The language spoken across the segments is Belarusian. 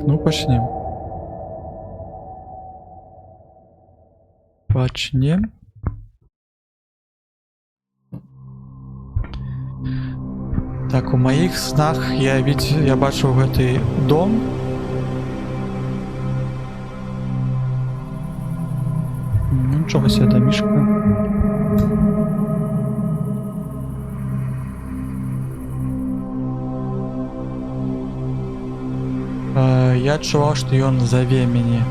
ну почнем. Почнем. Так, у моих снах я бачу гэты дом. Ну, нічого себе, домишка. Я адчуваў, што ён заве мяне.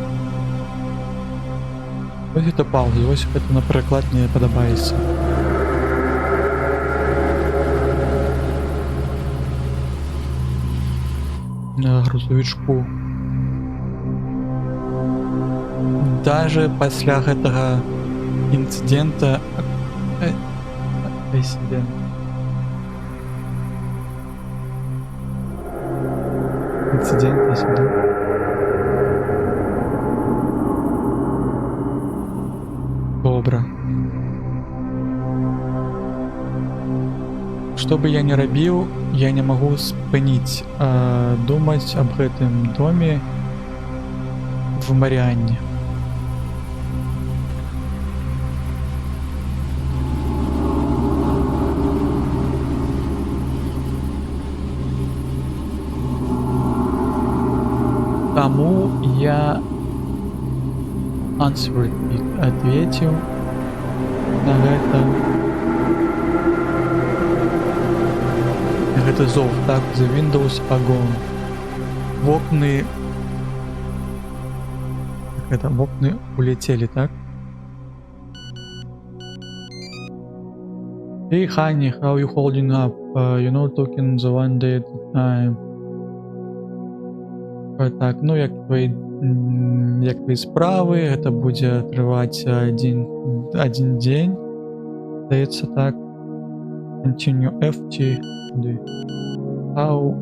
Вось гэта пауза, вось гэта, напрыклад, мне падабаецца. На грузовичку. Даже пасля гэтага інцыдэнта... Инцидент сюда. Добра. Что бы я ни рабіў, я не могу спыніць думаць об гэтым доме в Маріанне. Тому я ответил на гэта. Гэта зов, так, за Windows Огонь. Вокны... Это вокны улетели, так? Hey, honey, how you holding up? You know, talking the one day at a time. Так, ну як твои справы, гэта будзе трываць один дзень. Здаецца так. Continue FT. How,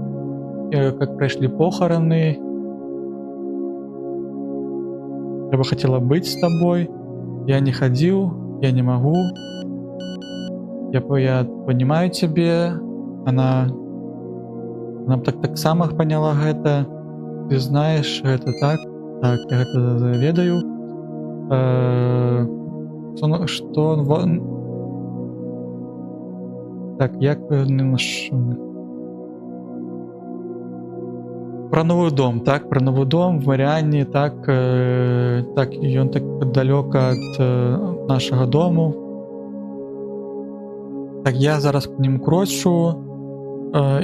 как прошли похороны. Я бы хотела быть с тобой. Я не ходил, я не могу. Я понимаю тебе. Она так само поняла гэта. Ты знаешь, это так? Так, я это ведаю. Что он... Так, як не нашел. Про новый дом, так? Про новый дом в Маріанні, так? Так, и он так далеко от нашего дому. Так, я зараз к ним крочу,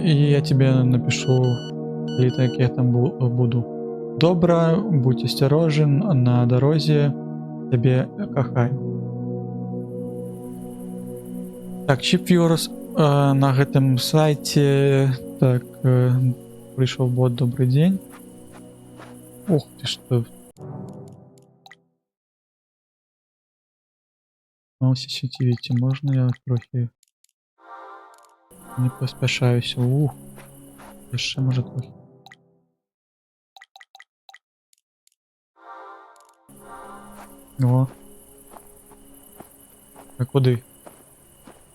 и я тебе напишу, или так я там буду. Добра, будь осторожен на дороге, тебе кахаю. Так, Chipviewers на гэтым сайте. Так, пришел бот, добрый день. Ух ты что. Mouse sensitivity, можно я трохи не поспешаюсь? Ух, еще может трохи. О. А куди?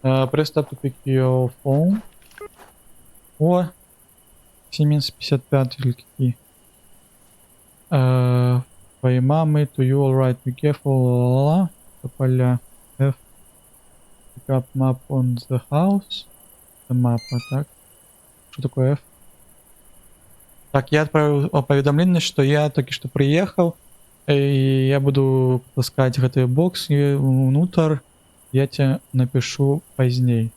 Press tab to pick your phone. О! Siemens 55 или какие? Твоей мамы, to you, alright, be careful, ла-ла-ла. Поля. F. Pick up map on the house. Это мапа, так? Что такое F? Так, я отправил поведомление, что я только что приехал. И я буду таскать гэты бокс и внутрь. Я тебе напишу поздней.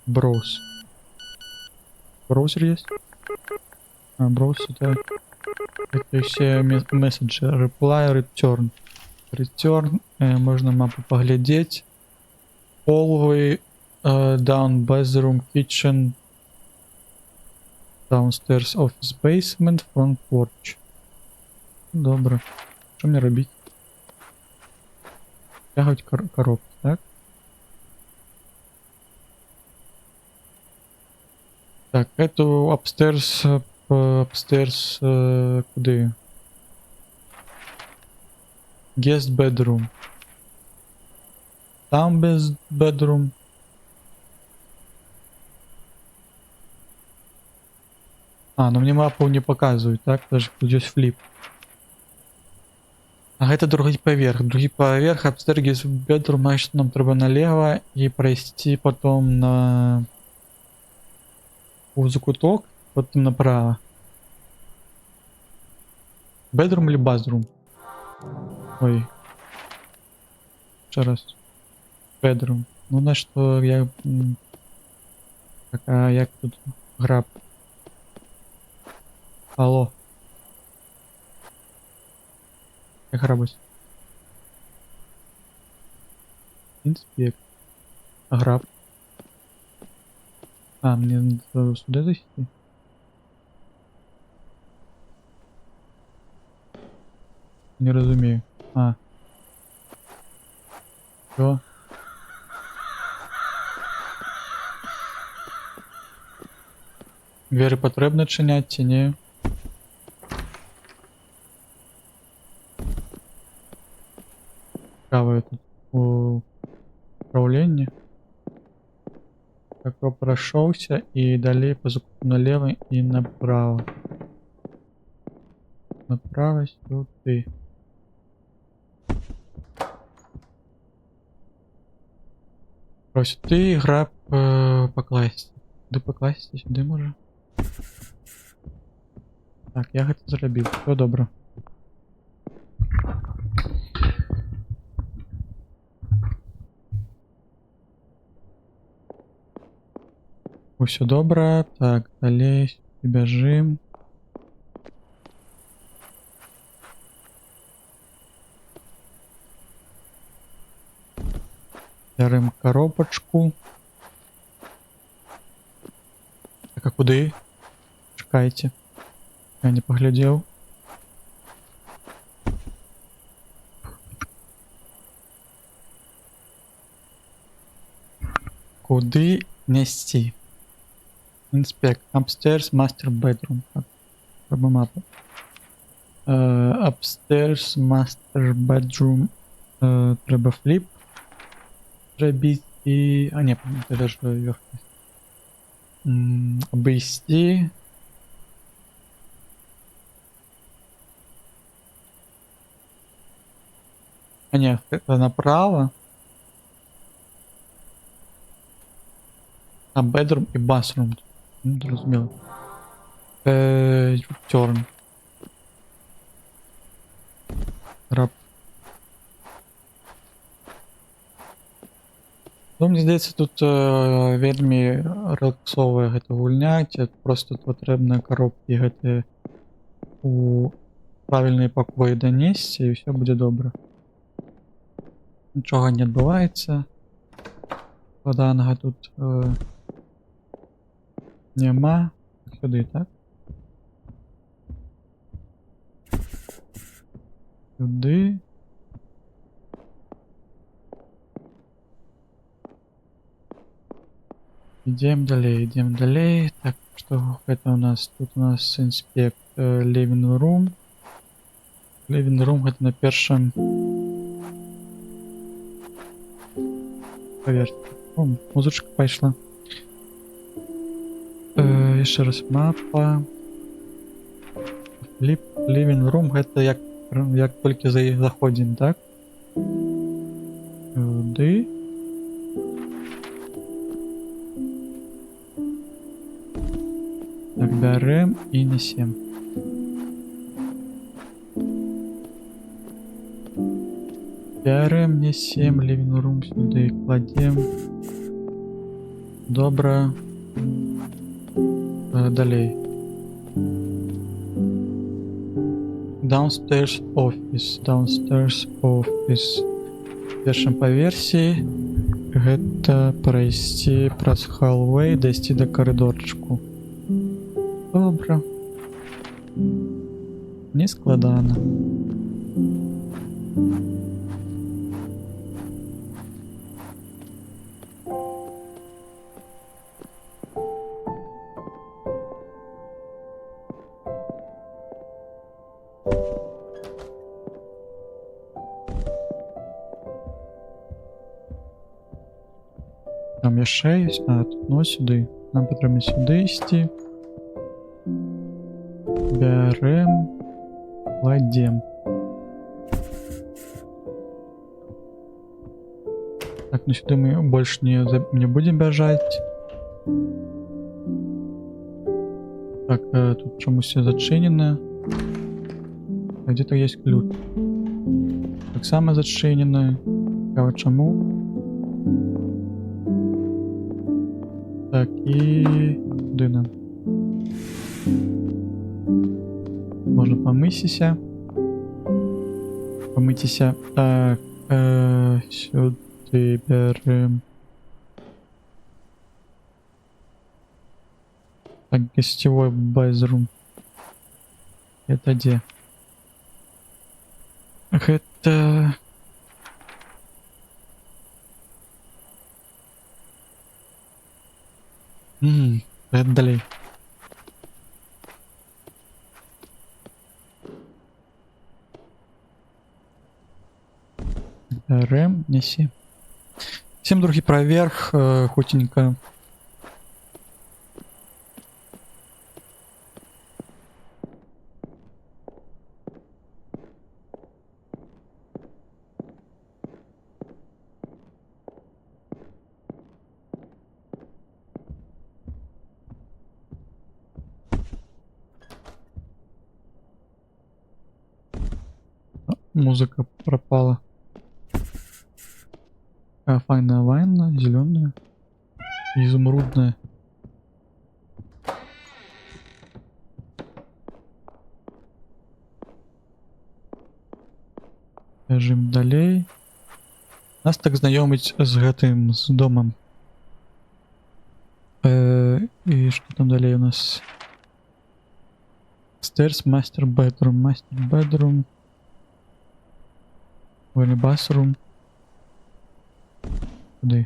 Брос. Браузер есть? Браузер это все месседжи. Reply, return. Return. Можно мапу поглядеть. Hallway, down, bathroom, kitchen, downstairs, office, basement, front porch. Добре. Що мені робити? Тягать коробки, так? Так, эту upstairs, куди? Guest bedroom. Там без bedroom. А, ну мне мапу не показывают, так? Даже тут ёсць флип. А гэта другі паверх. Другі паверх upstairs bedroom, значит нам трэба налево і прайсці потом на у закуток, потом направо. Bedroom или bathroom? Ой. Еще раз. Bedroom. Ну на что я... Так, а як тут граб? Алло. Як грабить? Инспект. Граб. А, мне надо сюда зайти? Не разумею. А. Що? Двері потрібно чинять чи ні? Цікаво тут у управлінні. Так, прошелся и далее по закутку налево и направо. Направо сюда. Просит ты граб покласть. Да покласть сюда може. Так, я гэта зрабіў. Все добра. Все добра. Так, далей бяжым. Бярым коробочку. Так, а куды? Чакайце. Я не паглядзеў. Куды нести? Inspect. Upstairs master bedroom. Проба мапу. Upstairs master bedroom. Трэба флип зрабіць і... А не, это даже вверх. Обойсти. А не, это направо. А bedroom и bathroom. Ну, зрозуміло. Turn. Раб. Ну, мне здаецца, тут вельмі релаксовая гэта гульня, ці просто патрэбна коробкі гэтыя у правільныя пакоі данесці, і ўсё будзе добра. Нічога не адбываецца. Складанага тут няма. Сюды, так? Сюды. Идем далее. Так, что это у нас? Тут у нас инспект living room. Living room это на першем поверху. О, музычка пошла. Еще раз мапа. Living room это як только заходим, так? Сюди. Так, берем и несем. Берем, несем living room сюда, кладем. Добро. Далее. Downstairs office. В першым паверсе гэта прайсці праз hallway, дайсці до коридорчику. Добра. Не складана. Там яшчэ ёсць, а тут, ну сюды. Нам патрэбна сюды ісці. Берем. Кладем. Так, ну сюда мы больше не будем бежать. Так, тут чему все зачинено. Где-то есть ключ. Так само зачинено. А чему? Так, и... Куди нам? Можно помытися. Помытися. Так, сюда берем. Так, гостевой базрум. Это где? Это... Это далее. Рэм, неси. Всем другие проверх, худенько. Музыка пропала. Файная ванна, зеленая, изумрудная. Бежим далей. Нас так знакомить с гэтым, с домом. И что там далее у нас? Stairs, master bedroom. Или bathroom. Куда?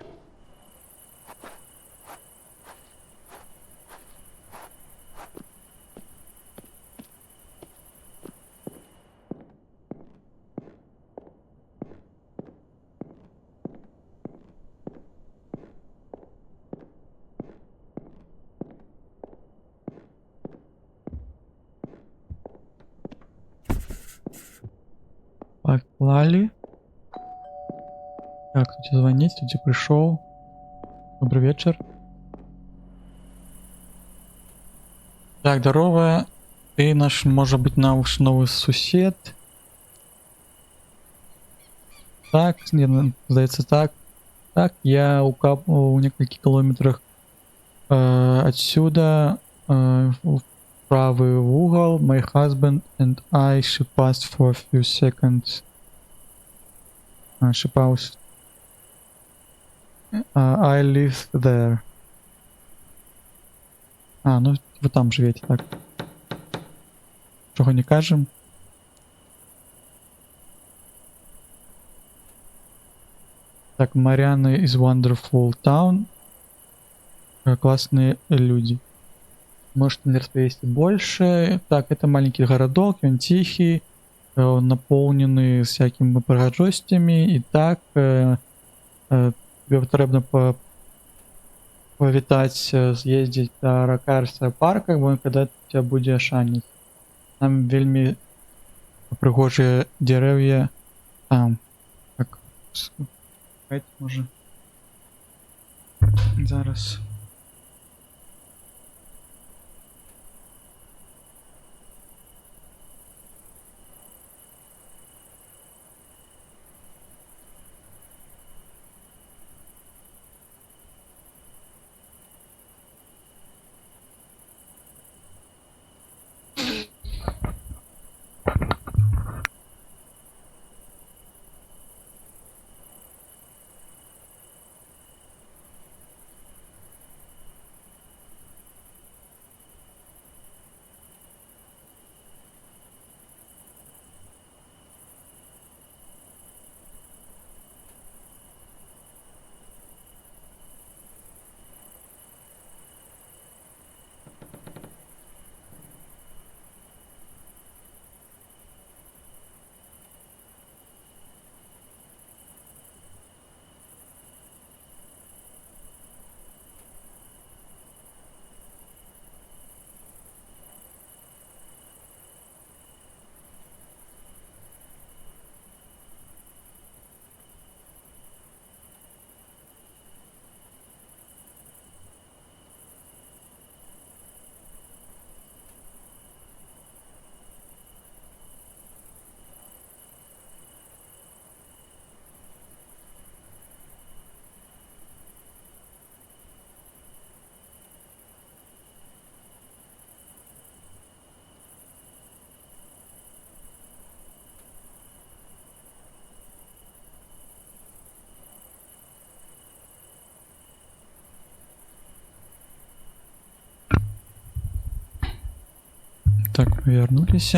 Поклали. Так, кто тебе звонить, кто тебе пришел? Добрый вечер. Так, здорово. Ты наш, может быть, наш новый сусед? Так, не, здається так. Так, я у нескольких километрах отсюда, в правый угол. My husband and I, she passed for a few seconds. She paused. I live there. Ну вы там живете, так. Чого не кажем? Так, Mariana is wonderful town. Классные люди. Может, мне рассказать больше. Так, это маленький городок, он тихий, наполненный всякими прохожостями. И так, тебе потрібно повітати, з'їздити до Ракарса парка, бо коли тебе буде шанс. Там вельми пригожі дерев'я там. Так, може. Зараз. Так, мы вернулись.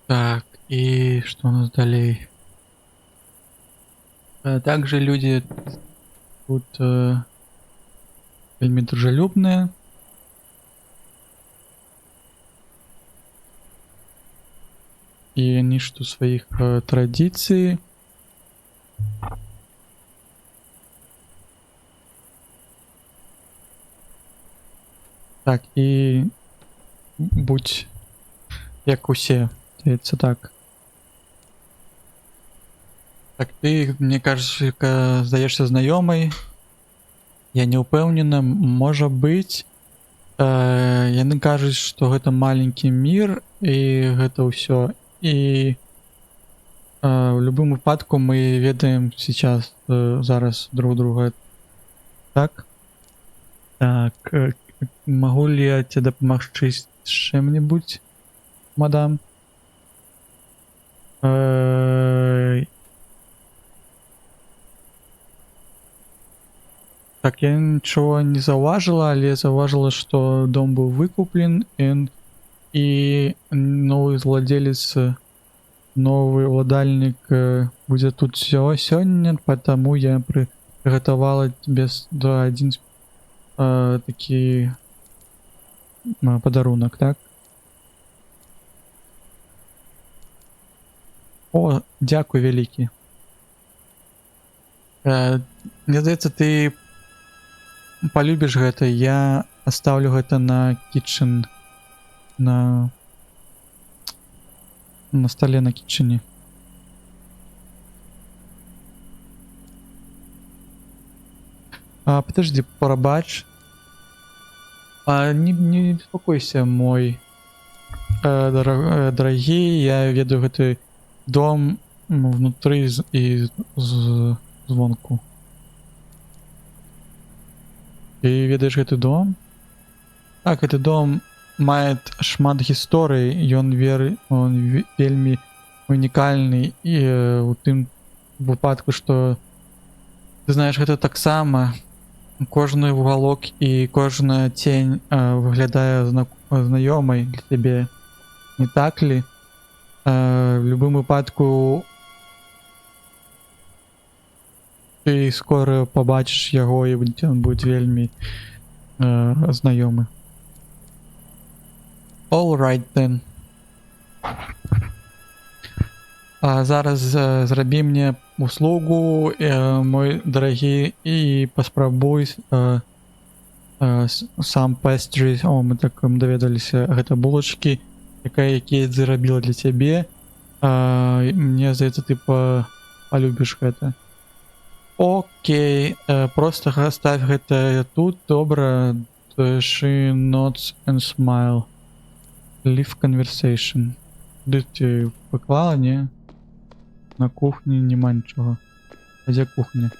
Так, и что у нас далее? Также люди тут вельми дружелюбные. И они что своих традиций. Так, і будь як усе, здається так. Так, ти, мне кажется, здаєшся знайомий. Я не упевнена, може бить. Яны кажуць, што гэта маленькі мір і гэта ўсё. І в любым выпадку мы ведаем сейчас зараз друг друга. Так? Так, могу ли я тебе дапамагчы з чым-небудзь, мадам? Так, я ничего не заўважила, але заўважила, что дом был выкуплен, и новый владелец, новый уладальник будет тут все сегодня, потому я приготовила тебе один такий подарунок, так? О, дякую великий. Мне здаецца, ты полюбишь гэта. Я оставлю гэта на kitchen, на столе на китчене. Подожди, пробач. Не беспокойся, мой дорогие. Я веду гэты дом внутри и звонку. Ты ведаеш гэты дом? Так, гэты дом мае шмат гісторый, ён вельмі унікальны, і у тым выпадку, што ты знаеш, гэта таксама кожны вугалок і кожная цень выглядае знаёмай для цябе, не так ли? В любым выпадку ты скоро побачиш яго, і ён будзе вельмі знаёмы. All right then. Зараз зрабі мне услугу, мой дарагі, і паспрабуй сам pastry. О, мы так даведаліся, гэта булачкі, якія зрабіла для цябе. Мне здаецца, ты полюбіш гэта. Окей, просто ставь гэта тут, добра. She nods and smile. Leave conversation. Куди ти поклала, не? На кухні нема нічого. А де кухня?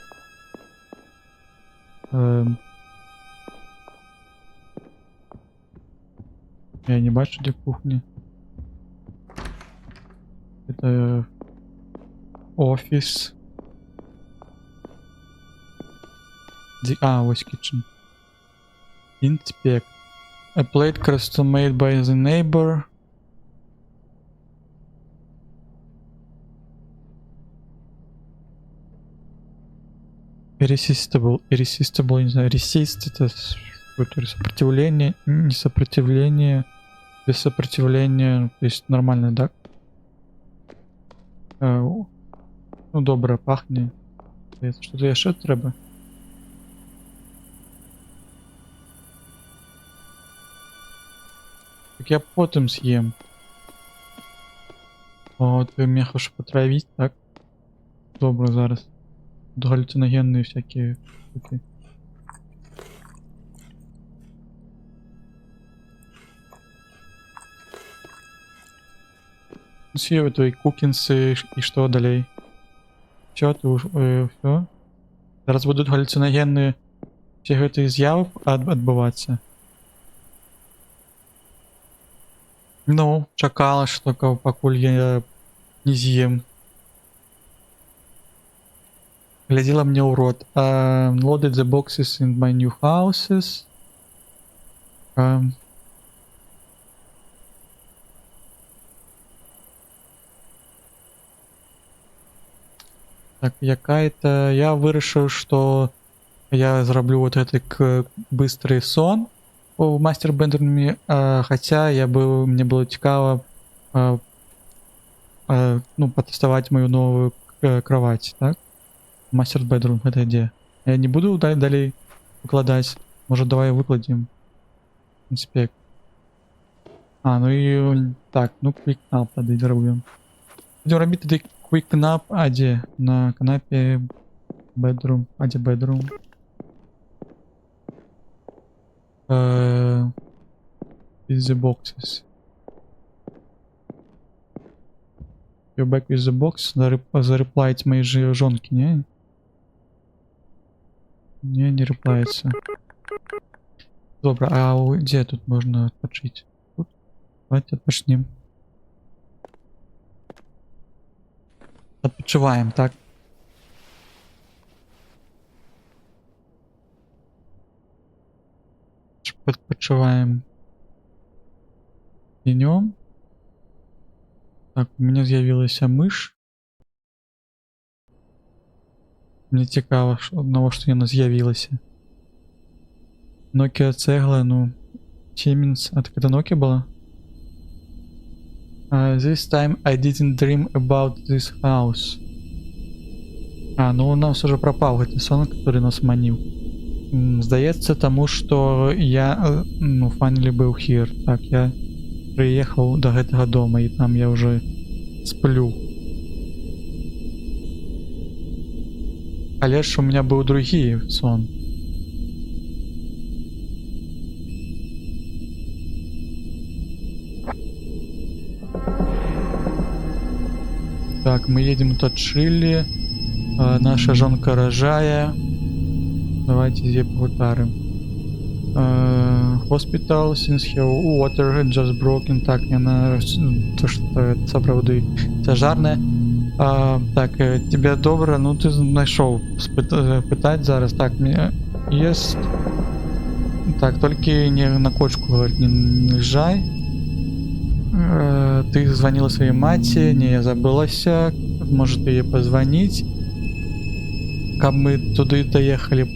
Я не бачу, де кухня. Это офис. Ось kitchen. Inspect. A plate custom made by the neighbor. Irresistible, не знаю, resist это какое-то сопротивление, не сопротивление, без сопротивления, то есть нормально, да? Ну, добре, пахне. Что-то еще треба. Так я потом съем. О, ты меня хочешь потравить, так? Добре, зараз. Галлюциногенные всякие штуки. Съел твои кукинсы, и что далее? Все, ты уж все. Зараз будут галлюциногенные все гэтые з'явы отбываться. Ну, чакала, што пакуль я не з'ем. Глядзела мне ў рот. Loaded the boxes in my new houses. Так, якая-то... Я вырашыў, што я зраблю вот гэты быстрый сон у мастер бедрууме, хаця мне было цікава ну, патэставаць мою новую кровать, так? Мастер бедрум, гэта дзе? Я не буду далей выкладаць. Можа, давай выкладзем. Инспект. Ну і так, ну quick nap тады зробім. Будем рабіць тады quick nap, а дзе? На канапе bedroom. А дзе bedroom? With the boxes. You back with the box. Зареплаить мои жонки, не? Не реплається. Добре, а где тут можно отпочить? Тут? Давайте отпочнем. Отпочиваем, так? Подпочиваем днем. Так, у меня з'явилася миш. Мне цікаво, одного, що вона з'явилася. Nokia цегла, ну... Siemens. А так это Nokia была? This time I didn't dream about this house. Ну у нас уже пропал этот сон, который нас манил. Здається, тому що я, ну, finally был here. Так, я приехал до гэтага дома, и там я уже сплю. Але ж у меня был другі сон. Так, мы едем до Чили. Наша жонка рожая. Давайте здесь погутарим. Hospital, since her water just broken. Так, она... То, что это сапраўды цяжарне. Так, тебе добра, ну ты знайшоў пытать зараз. Так, мне есть. Так, только не на кочку, говорит, не езжай. Ты звонила своей матери, не, я забылася. Может ей позвонить. Как мы туда доехали,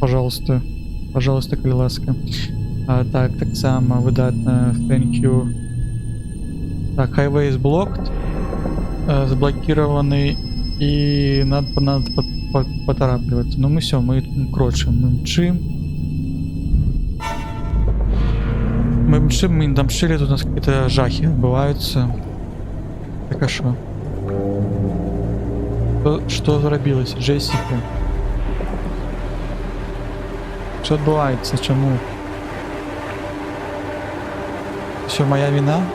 пожалуйста. Пожалуйста, коли ласка. Так само, выдатно, thank you. Так, highway is blocked. Заблокированный. И надо поторапливаться. Ну мы все, мы крочим, мы мчим. Мы мчим, мы не домчили, тут у нас какие-то жахи отбываются. Так, а шо? Что зробилось? Джессика. Что отбывается? Чему? Все моя вина?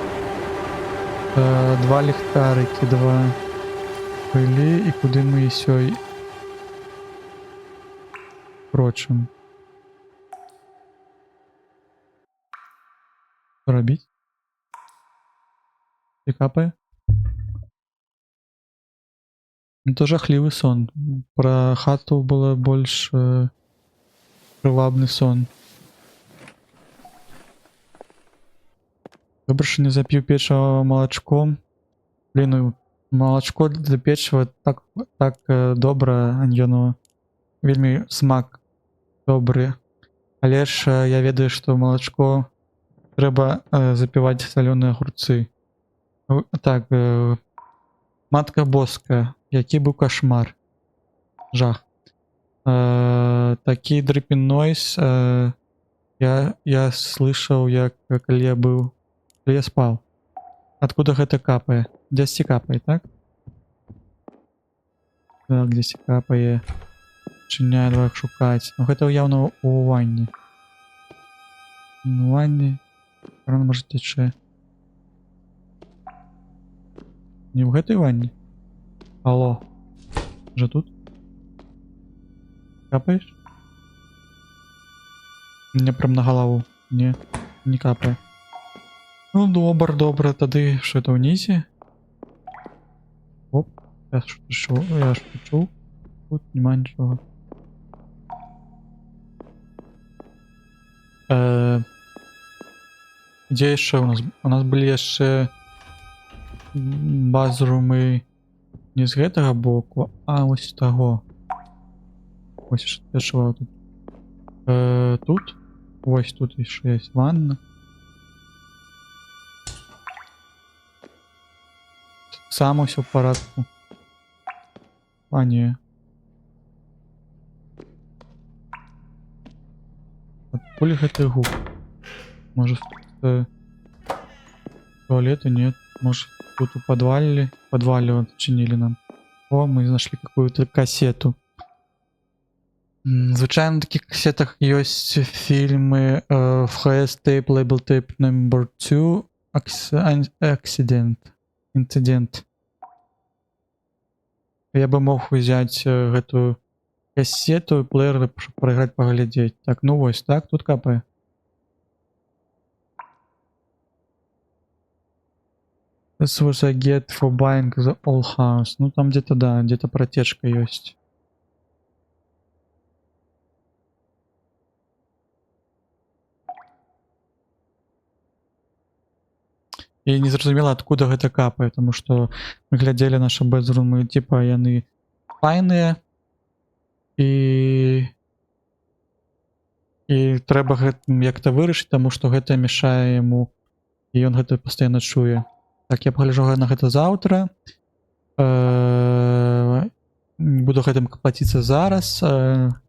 Два ліхтарики, два пилі, і куди ми сьо крочим? Що робіть? І капає? Это жахливый сон. Про хату было больше привабный сон. Добре, що не зап'ю печиво молочком. Блін, ну, молочко для печива так добре, аньоно. Вельми смак добрий. Але ж я ведаю, що молочко треба запивати солені огурці. Так, Матка Боска. Який був кошмар. Жах. Такий dripping noise. Я слышал, коли я спал. Откуда гэта капае? Дзесьці капае, так? Так, дзесьці капае. Чыняю, давай шукаць. Ну гэта явно у ванне. У ванне. Кран можа цячэ. Не в гэтай ванне? Алло. Же тут? Капаешь? Мне прям на голову. Не капает. Ну, добра, тады що это ўнізе? Оп, я ж пачуў. Тут няма нічога. Дзе яшчэ у нас? У нас былі яшчэ базрумы не з гэтага боку, а вось таго. Вось што тут. Тут? Вось тут яшчэ ёсць ванна. Сам усё ў парадку. А не. Адкуль гэты гук? Можа туалета нет. Может тут у подвале вот чинили нам. О, мы нашли какую-то кассету. Звычайно на таких кассетах есть фильмы FHS Tape Label Tape Number 2 Incident. Я бы мог взять эту кассету и плеер, чтобы проиграть, поглядеть. Так, ну вось, так, тут капает. This was a get for buying the old house. Ну там где-то, да, где-то протечка есть. И не зразумела, откуда гэта капае, потому что мы глядзелі нашы бэзрумы, типа яны файныя і трэба гэтым як-то вырашыць, таму што гэта мешае яму і ён гэта пастаянна чуе. Так, я пагляджу на гэта заўтра. Буду гэтым плаціцца зараз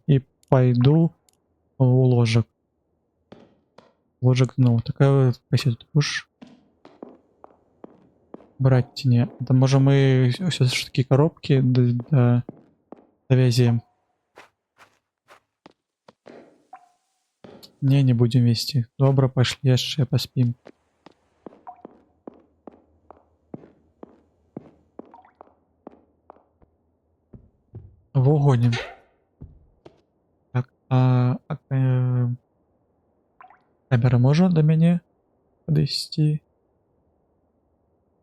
і пайду у ложак. Ложак зноў. Такая кассета уж браць ці не. Там можа мы ўсё ж такі коробкі давязем. Не будем весці. Добра, пашлі яшчэ паспім. Вогонім. Так, камера можа да мяне падысці?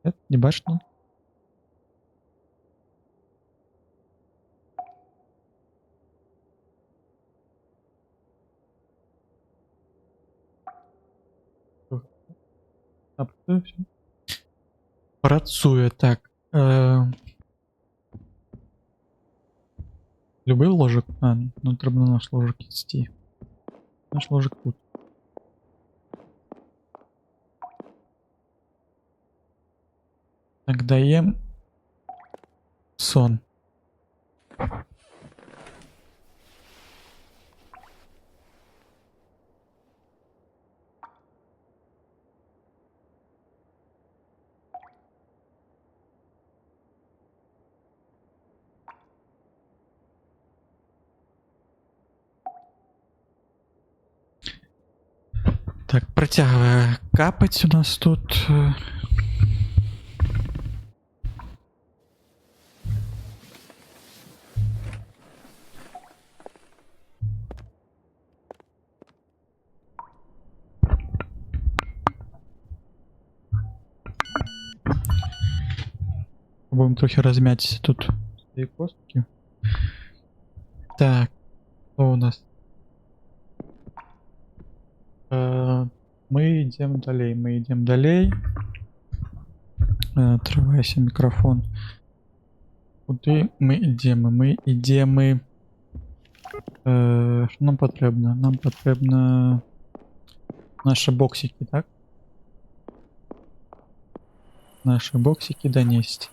Нет, не бачно. Працуе, так. Любы ложак? Ну трэба на наш ложак ісці. Наш ложак тут. Так, даем сон. Так, працягвае капаць у нас тут. Будем трохи размять тут свои костки. Так, что у нас? Мы идем далей. Отрывайся микрофон. Куды мы идем? Что нам потребно? Нам потребно наши боксики, так? Наши боксики донести.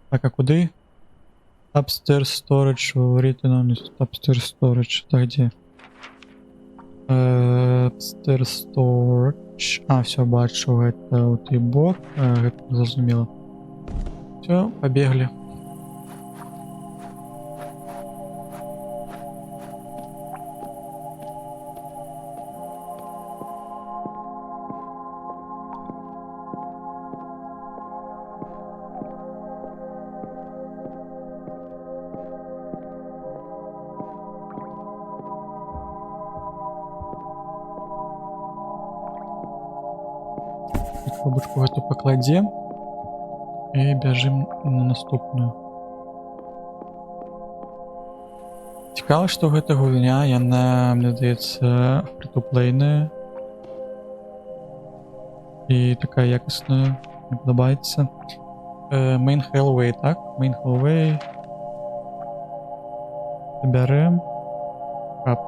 Так, а куды? Upstairs storage, written on upstairs storage. Так, где? Upstairs storage. Все, бачу, это вот и бок. Это зрозуміло. Все, побегли. коробачку гэту пакладзем і бяжым на наступную. Цікава, што гэта гульня, яна, мне здаецца, фрі-ту-плейная і такая якасная, мне падабаецца. Main Hallway, так? Main Hallway. Бярем. Кап.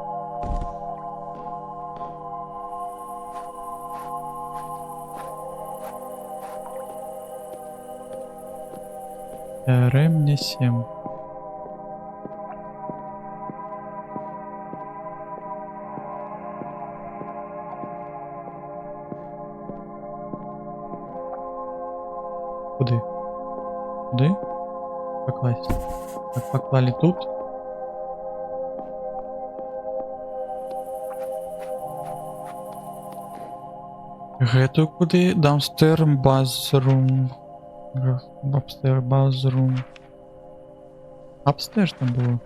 Бярем, несем. Куды? Куды? Покласть. Так, поклали тут. Гэтую куды? Downstairs bathroom. Upstairs bathroom. Upstairs там было?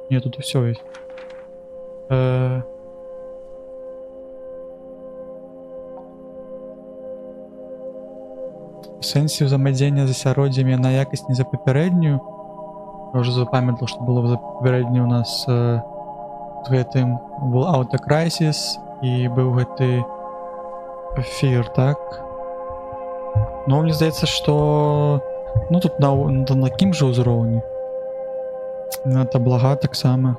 Нет, тут все есть. Сэнсі ўзаемадзеяння з асяроддзямі на якасць не за папярэднюю. Я ўжо запамятаў, што было за папярэднюю у нас з гэтым был Autocrisis і быў гэты Fear, так? Ну, мне здаецца, што ну тут на такім жа ўзроўні. Гэта блага таксама.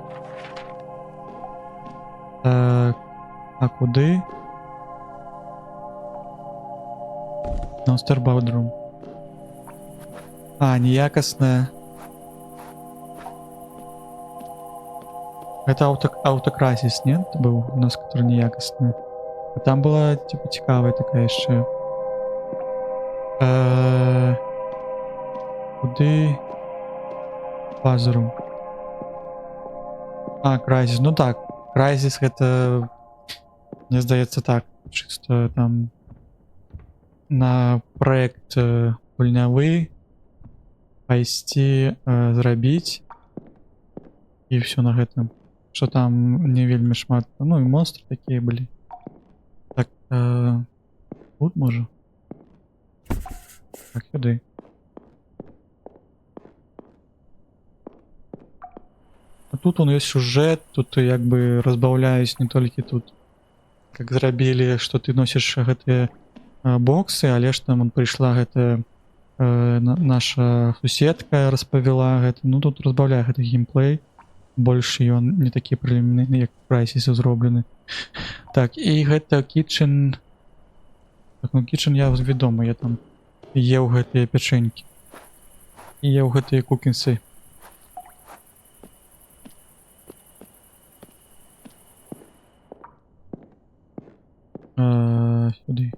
Так, а куды? Downstairs bathroom. А, неякасная. Это Autocrisis, нет? Был у нас, который неякасный. А там была, типа, цікавая такая еще. Куды? Bathroom. А, Crysis. Ну так, Crysis это, мне здаецца, так, чисто там на проект гульнявы пайсці зрабіць і все на гэтым, что там не вельмі шмат, ну і монстры такія былі. Так, тут можа, так, сюды. А тут он есть сюжет, тут як бы разбаўляюсь не толькі тут, как зрабілі, что ты носіш гэтыя боксы, але ж там прыйшла гэта наша суседка, распавяла гэта. Ну тут разбаўляе гэты геймплей, больш ён не такі прэлімінарны, як Crysis зроблены. Так, і гэта Kitchen. Так, ну Kitchen я вядома, я там еў гэтыя пячэнькі і еў гэтыя кукінсы. Сюды.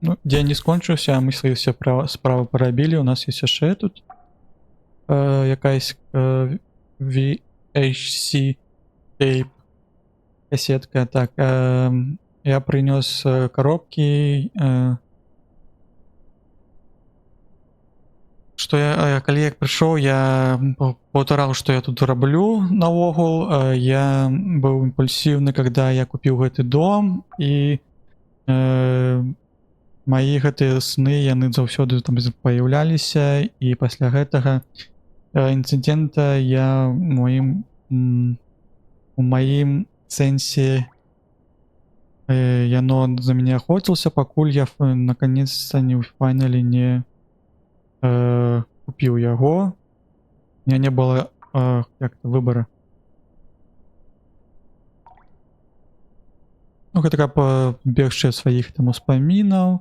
Ну, дзень не скончыўся, а мы свае все справы парабілі. У нас есть яшчэ тут якаясь VHC tape кассетка. Так, я прынёс коробкі. Што я калі як прыйшоў, я паўтараў, што я тут раблю наогул. Я быў імпульсіўны, когда я купіў гэты дом, і мои гэтыя сны, яны заўсёды там паяўляліся, і пасля гэтага інцыдэнта я у маім сэнсе яно за мяне охотился, пакуль я наконец-то не файналі не купіў яго. У меня не было як-то выбора. Ну, гэта каб бегчы ад сваіх там успамінаў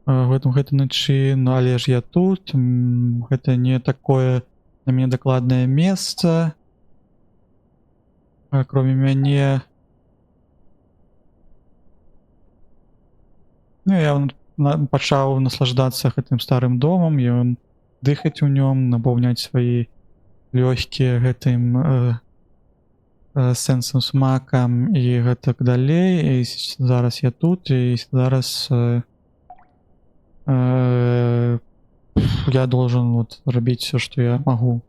гэтай начы. Ну, але ж я тут, гэта не такое на мяне дакладнае месца, кроме мяне. Ну, я пачаў наслаждацца гэтым старым домам, ён дыхаць у нём, напаўняць свае лёгкія гэтым сэнсам, смакам і гэтак далей. І зараз я тут, і зараз я должен вот робить все, что я могу.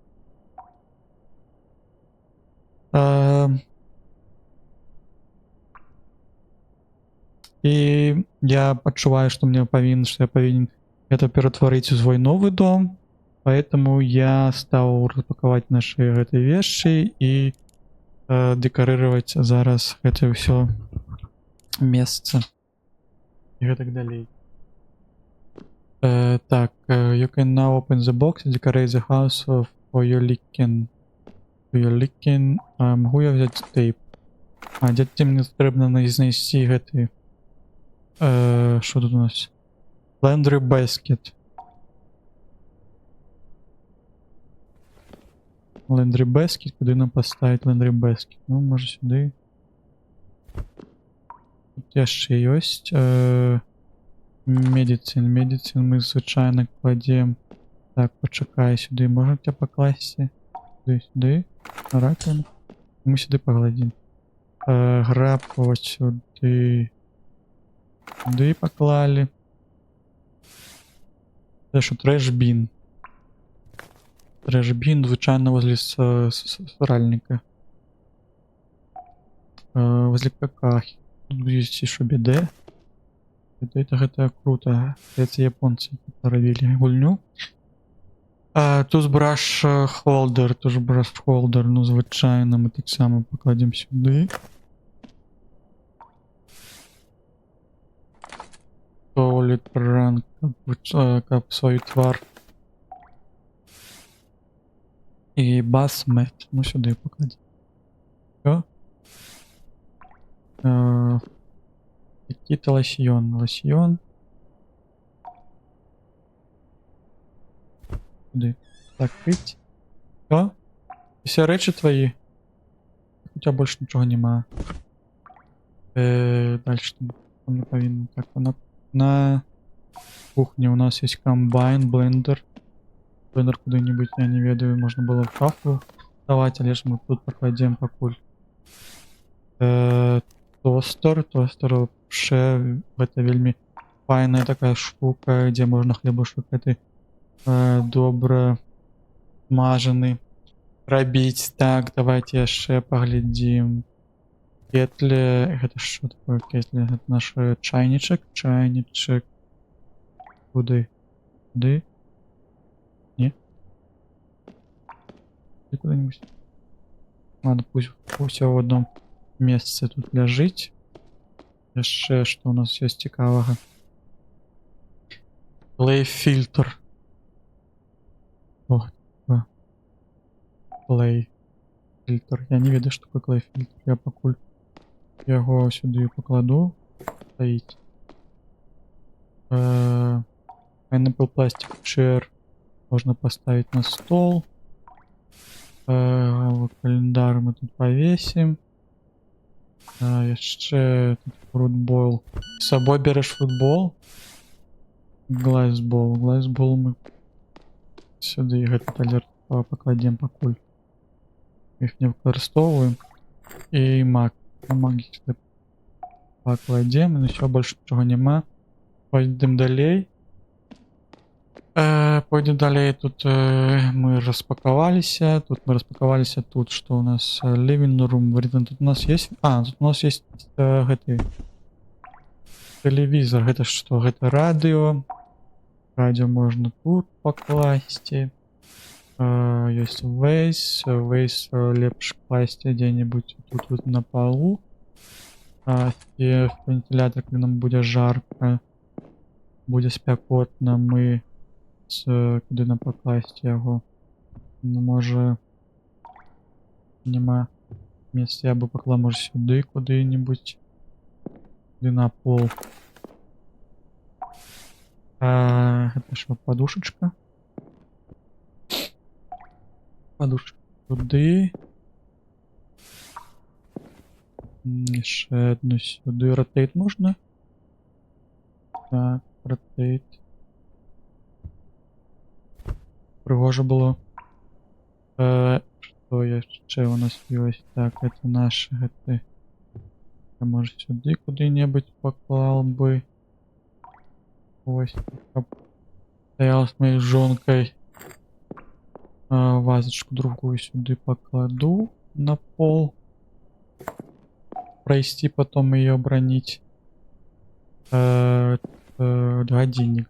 И я адчуваю, что мне павінен, что я павінен это ператварыць у свой новый дом. Поэтому я стал распаковать наши гэтыя вещи и декорировать зараз гэта ўсё месца и гэтак далей. Так, you can now open the box and decorate the house for your licking. Могу я взять тейп? А, дядьте, мне потрібно знайти гэты. Що тут у нас? Laundry basket. Laundry basket, куди нам поставити laundry basket? Ну, може сюди. Тут яшчэ ёсць. Медицин мы звычайно кладем. Так, почекай, сюди можна тебя покласти? Сюди. Раковину. Мы сюди погладим. Граб вот сюди. Сюди поклали. Це що, трэш-бін. Трэш-бін, звычайно, возле сральника. Возле какахи. Тут есть еще биде. Это круто. Это японцы робили гульню. Тузбраш холдер. Тузбраш холдер. Ну, звычайно, мы так само покладем сюди. Туалет ранг. Как свой твар. И басмет. Ну, сюди покладем. Все. Какие-то лосьон. Сюди. Так, пить. Все. Все речі твої. У тебя больше ничего нема. Дальше там не повинно. Так, на кухне у нас есть комбайн, блендер. Блендер куда-нибудь, я не ведаю, можно было в шафу давать, а лишь мы тут покладем покуль. Тостер вообще это вельми файная такая штука, где можно хлебушек этой добро смаженый робить. Так, давайте яшчэ поглядим. Кетли, это что такое кетли? Это наш чайничек. Куды? Не? Куда-нибудь. Ладно, пусть все в одном месте тут лежить. Яшчэ, что у нас есть цікавого? Клей фильтр. Ох, клей фильтр. Я не ведаю, что такое клей фильтр. Я покуль яго сюди покладу. Стоїть. Pineapple пластик chair можно поставить на стол. Вот календарь мы тут повесим. Еще тут фрутбол. С собой берешь футбол. Глайсбол мы сюда этот алерт покладем покуль. Их не використовуємо. И маг. Маги сюда покладем. Еще больше ничего нема. Пойдем далее. Тут мы распаковались. Тут что у нас? Living room. Тут у нас есть... тут у нас есть телевизор. Это что? Это радио. Радио можно тут покласть. Есть вейс. Вейс лепш класть где-нибудь тут вот на полу. И вентилятор, когда нам будет жарко, будет спекотно, мы куди нам покласти його. Ну, може... Нема місця, я би поклав, може, сюди куди-нибудь. Сюди на пол. Это що, подушечка? Подушечка сюди. Ще одну сюди. Ротейт можна? Так, ротейт. Пригоже було. Що ще у нас есть? Так, это наши. Это... Я, може, сюди куди-нибудь поклал бы. Ось. Стоял с моей жонкой. Вазочку другую сюда покладу на пол. Пройти, потом ее бронить. Гадзіннік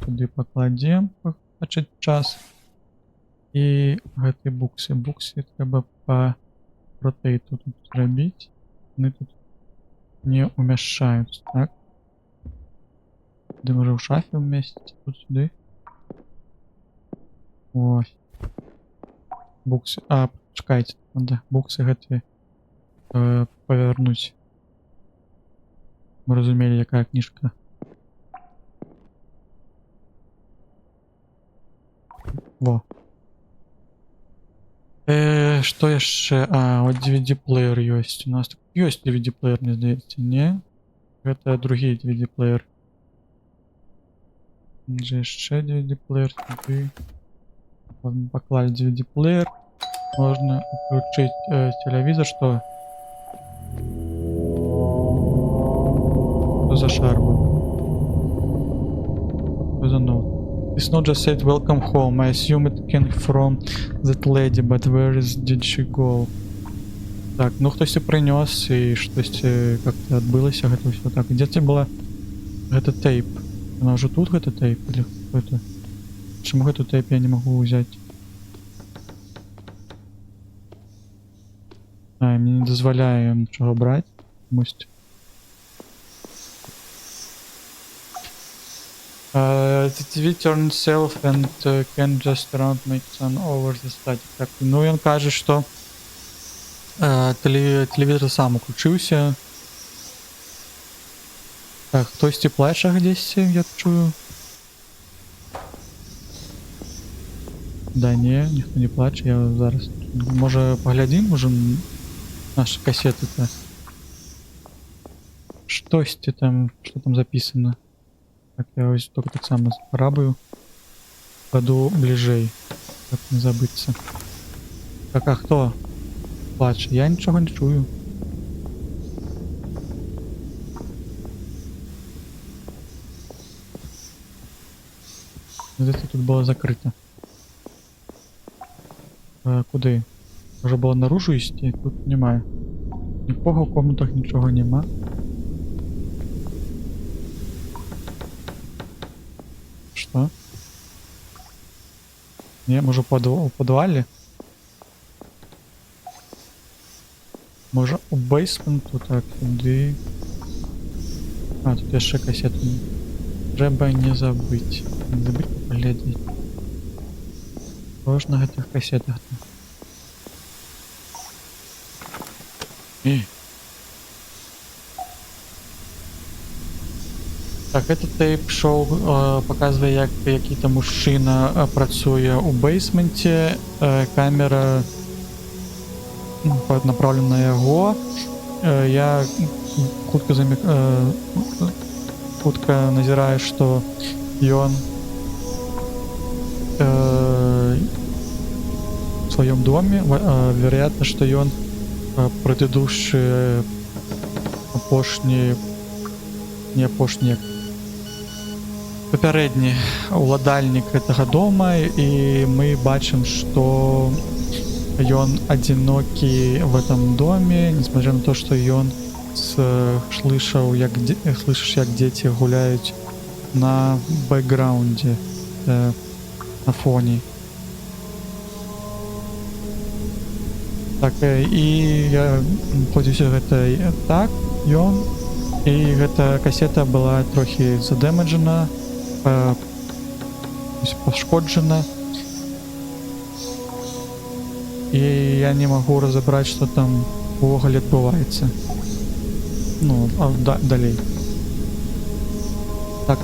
туды пакладзем, пачаць час. І гэты буксы трэба па ротейту тут зрабіць. Яны тут не умяшчаюцца, так? Ды можа ў шафе ўмесціць, тут сюды. Ось. Буксы, чакайце, надо буксы гэтыя павярнуць. Мы разумелі, якая кніжка. Во. Што яшчэ? Вот DVD-плеер ёсць. У нас ёсць DVD-плеер, мне здаецца, не? Гэта другі DVD-плеер. Же яшчэ DVD-плеер сюды. Паклалі DVD-плеер. Можна уключыць телевізор, што? Что за шар был? Что за ноут? This note just said welcome home. I assume it came from that lady, but where did she go? Так, ну хтосьці прынёс і штосьці как-то адбылася гэта ўсё. Так, дзе це была гэта тейп? Она ўжо тут гэта тейп или какой-то? Чаму гэту тейп я не магу ўзяць? Мне не дазваляе нічога браць. Мусць. The TV turns itself and can just around make sun over the static. Так, ну ён кажа, што телевізор сам уключыўся. Так, хтосьці плача дзесьці, я чую. Да не, ніхто не плача, я зараз. Можа паглядзім уже наши кассеты-то. Штосьці там, што там записано. Так, я ось только так само спрабую. Паду бліжэй, каб не забыцца. Так, а хто плаче? Я нічога не чую. Где-то тут было закрыто. Куды? Може було наружу йти? Тут немає. Нікого в комнатах нічого нема. Що? Не, може у підвалі? Може у бейсменту? Так, туди. Тут є ще касети. Треба не забыть. Не забыть поглядеть. Что на этих кассетах-то? Так, этот тейп-шоу показывает, як який-то мужчина працює у бейсменті. Камера направлена на його. Я хутко назираю, что ён в своем доме. Вероятно, что ён предыдущие апошні, не апошні, папярэдні уладальнік гэтага дома, і мы бачым, что ён одинокий в этом доме, несмотря на то, что ён слышал, слышишь, як дети гуляют на бэкграунде, на фоне. Так, і я хоць усё гэта так, ён, і гэта касета была трохі задэмэджана, пашкоджана, і я не магу разабраць, што там увогуле адбываецца. Ну, далей. Так,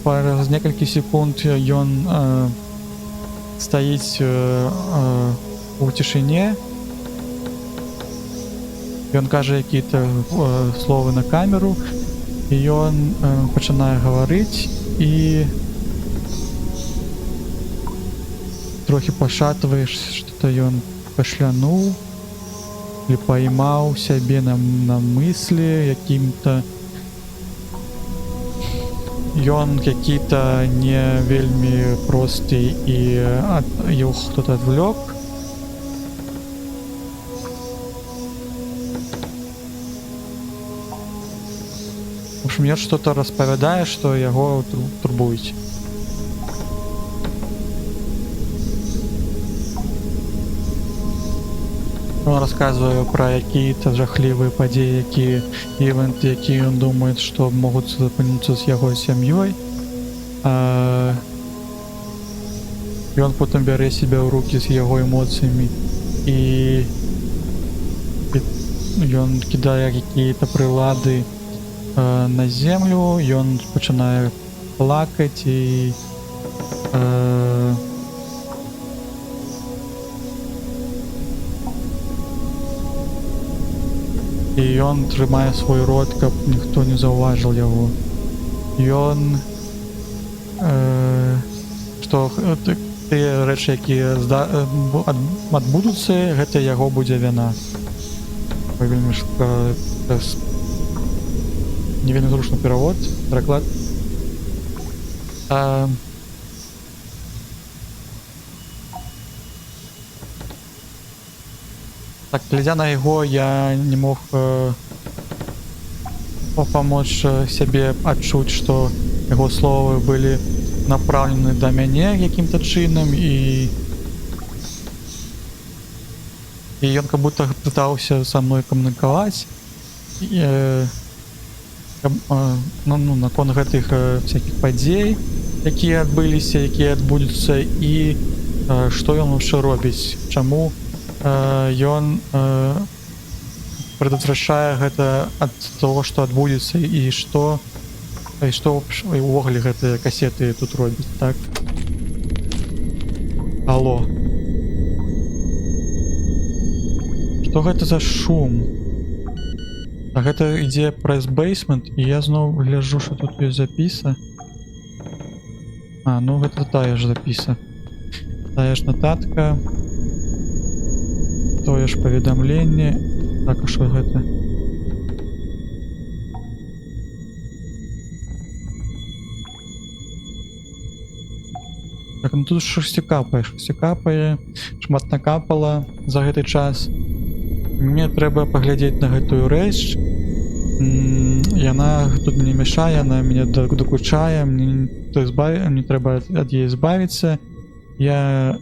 праз некалькі секунд ён стаіць у цішыне. Ён кажа якія-то словы на камеру, і ён пачынае гаварыць, і трохі пашатваеш, што ён кашлянуў или поймаў сябе на мыслі якім-то. Ён які-то не вельмі просты, і его хто-то адвлёк. общем, ён что-то распавядае, што яго турбуюць. Он рассказывае пра якія-то жахлівыя падзеі, якія івенты, якія ён думае, што могуць запынуцца з яго сям'ёй. Ён потым бярэ себя ў рукі з яго эмоцыямі і ён кідае якія-то прылады на землю, ён пачынае плакаць і ён трымае свой рот, каб ніхто не заўважыў яго. Ён што тыя рэчы, якія адбудуцца, гэта яго будзе віна. Вельмі не вельмі зручны перавод, пераклад. Так, глядя на яго, я не мог памочь сябе адчуць, што яго словы былі направлены да мяне якім-то чынам, і ён как будто пытаўся са мной камунікаваць наконт гэтых всяких падзей, якія адбыліся, якія адбудуцца, і што ён вообще робіць, чаму ён предотвращае гэта ад того, што адбудзецца, і што увогуле гэтыя касеты тут робяць, так? Алло. Што гэта за шум? А гэта ідзе праз бейсмент, і я зноў гляджу, што тут ёсць запіса. Ну гэта тая ж запіса. Тая ж нататка. Тое ж паведамленне. Так, а што гэта? Так, ну тут штосьці капае, шмат накапала за гэты час. Мне трэба паглядзець на гэтую рэч. Яна тут не мешае, яна мяне докучае, мне трэба ад яе збавіцца. Я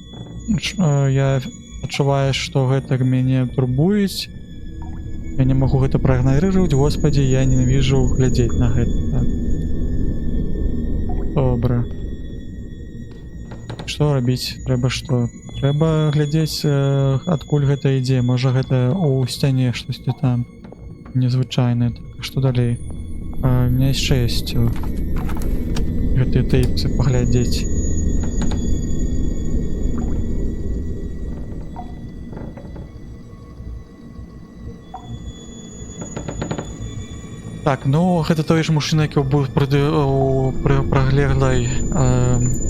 адчуваю, што гэта мяне турбуюць. Я не магу гэта праігнарыраваць. Господі, я ненавіжу глядзець на гэта. Так. Добра. Што рабіць? Трэба што? Трэба глядзець, адкуль гэта ідзе. Можа гэта ў сцяне штосьці там незвычайнае. Так, што далей? У меня яшчэ ёсць гэтыя тэйпсы паглядзець. Так, ну гэта той ж мужчына, які быў пры праглеглай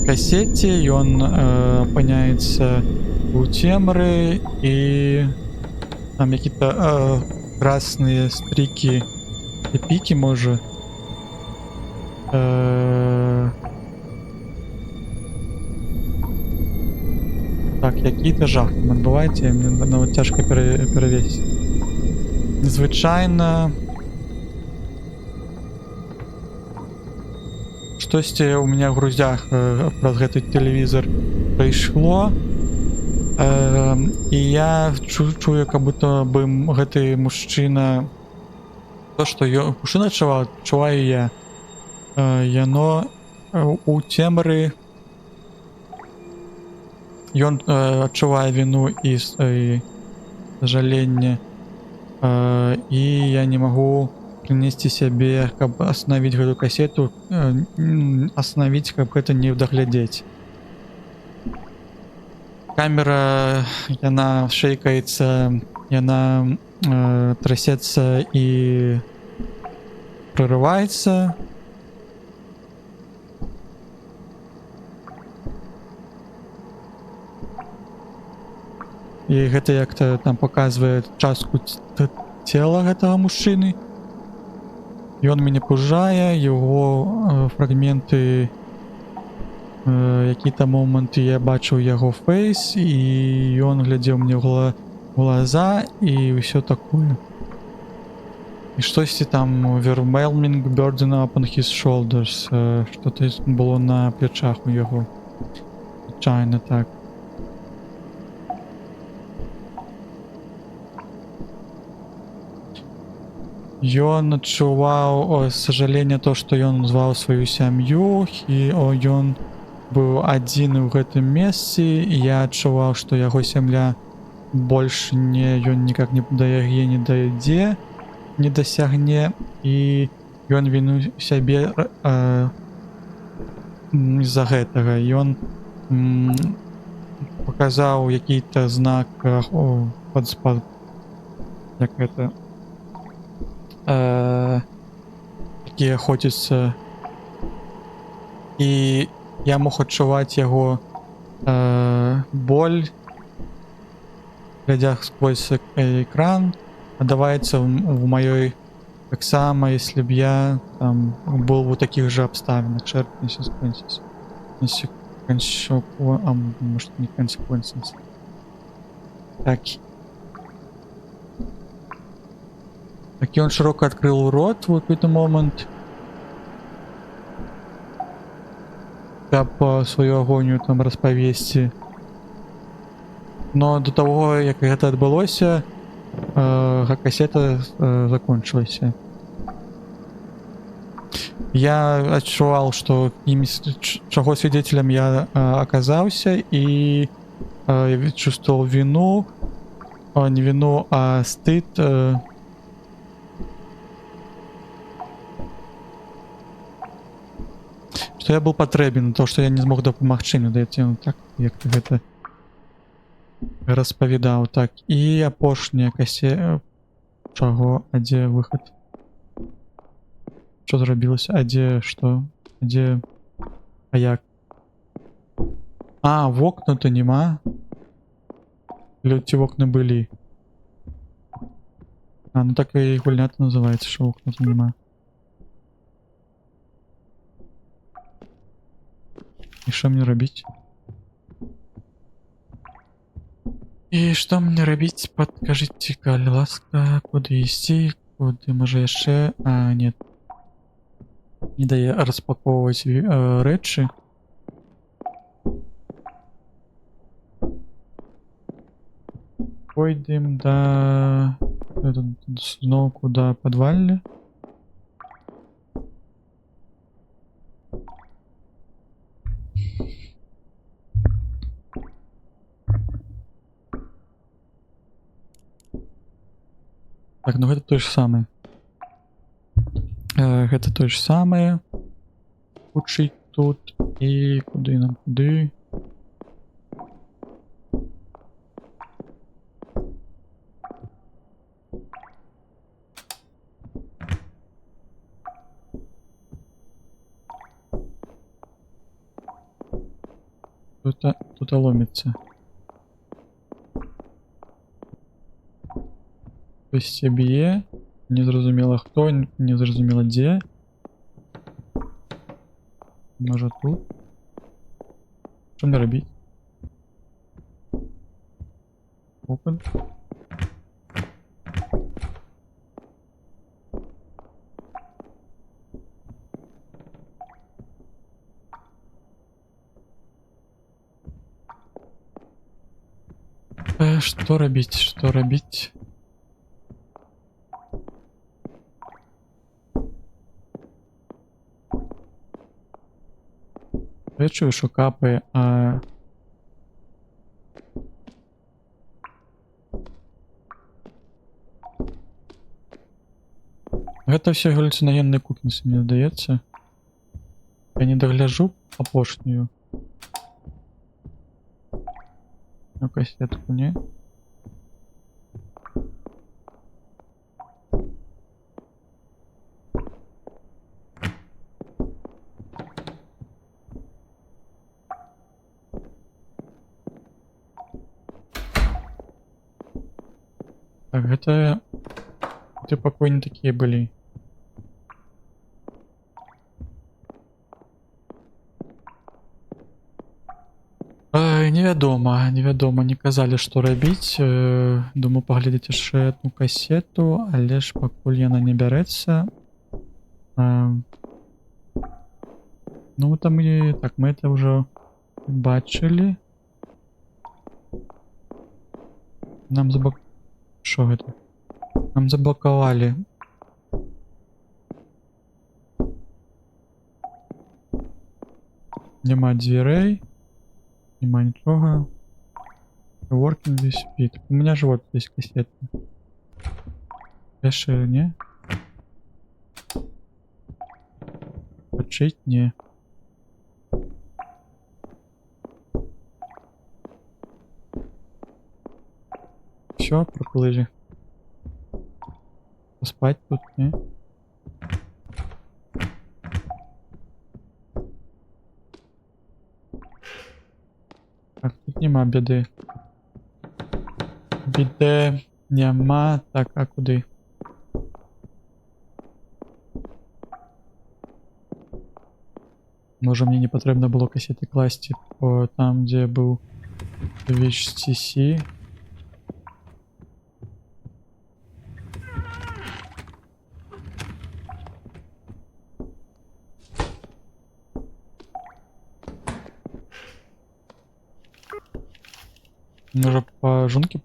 касеце. Ён апыняецца ў цемры, і там якія-то красныя стрікі і пікі, можа. Так, які-то жах там адбываецца, мне нават цяжка перавесці. Незвычайна. Штосьці у меня в грузях праз гэты тэлевізор прыйшло, і я чую, как будто бы гэты мужчына, то, што мужчына чуваю я, яно у цемры, ён адчувае віну і сожаленне, і я не магу принести сябе, каб остановить гэту кассету, остановить, каб гэта не даглядзець. Камера, яна шейкаецца, яна трасецца і прорываецца. І гэта як-то там показвае частку цела гэтага мужчыны. Ён мяне пужае, яго фрагменты, які-то моманты я бачыў яго фейс, і ён глядзеў мне ў глаза, і ўсё такое. І штосьці там overwhelming burden upon his shoulders. Що-то було на плечах у його. Звичайно, так. Ён адчуваў сажаленне то, што ён зваў сваю сям'ю, і ён быў адзін у гэтым месцы, і я адчуваў, што яго сям'я больш ён никак не да яе не дайдзе, не дасягне, і ён віну сябе з-за гэтага. Ён паказаў які-то знак як гэта які охотится, і я мог адчуваць яго боль, глядя сквозь экран, отдавается в моей таксама, если б я там был в таких же обставинах. Shared consequences. Может, не consequences. Так. Так, и он широко открыл рот в какой-то момент. Каб свою агонію там распавесці. Но до того, як гэта адбылося, кассета закончилася. Я адчуваў, што чаго свидетелем я оказаўся, і чувствовал вину, не вину, а стыд. Что я был патрэбен, то, что я не змог дапамагчы, мне даецца, ну так, як ты гэта распавядаў. Так, і апошняя чаго, а дзе выхад? Что зрабілася? А дзе што? А дзе? А як? А, вокна-то нема. Ці вокны былі? А, ну так і гульня-то называецца, що вокна-то нема. И что мне робить? И что мне робить? Подкажите, калі ласка, куды ісці, куды можа яшчэ... А, нет. Не дае распаковывать рэчы. Пойдем до... Снова куда? Подвальне? Так, ну гэта то же самае. Гэта то же самае. Хутчэй тут. І куды нам? Куды? Тут ломится. То есть б'е, незразумела хто, незразумела дзе. Можа тут. Що мне робіць? Open. Что робіць? Что робіць? Я чую, що капає, а... Гэта все галлюциногенные кукінсы, мне здаецца. Я не догляжу апошнюю. Ну, кассетку, не? Так, гэта пакоі не такія былі. Невядома, не казалі, што рабіць. Думаю, паглядзець яшчэ одну касету, але ж пакуль яна не бярэцца. Ну, там і так, мы это ўжо бачылі. Нам Што гэта? Нам заблокавалі. Няма дзвярэй. Нема нічога. Working with speed. У меня же вот есть кассета. Яшчэ не? Подшить не. Все, проплыли. Поспать тут, не? Так, тут нема беды. Біде нема. Так, а куди? Може мені не потрібно було касети класти по там, де був VHTC. Нужно по жунке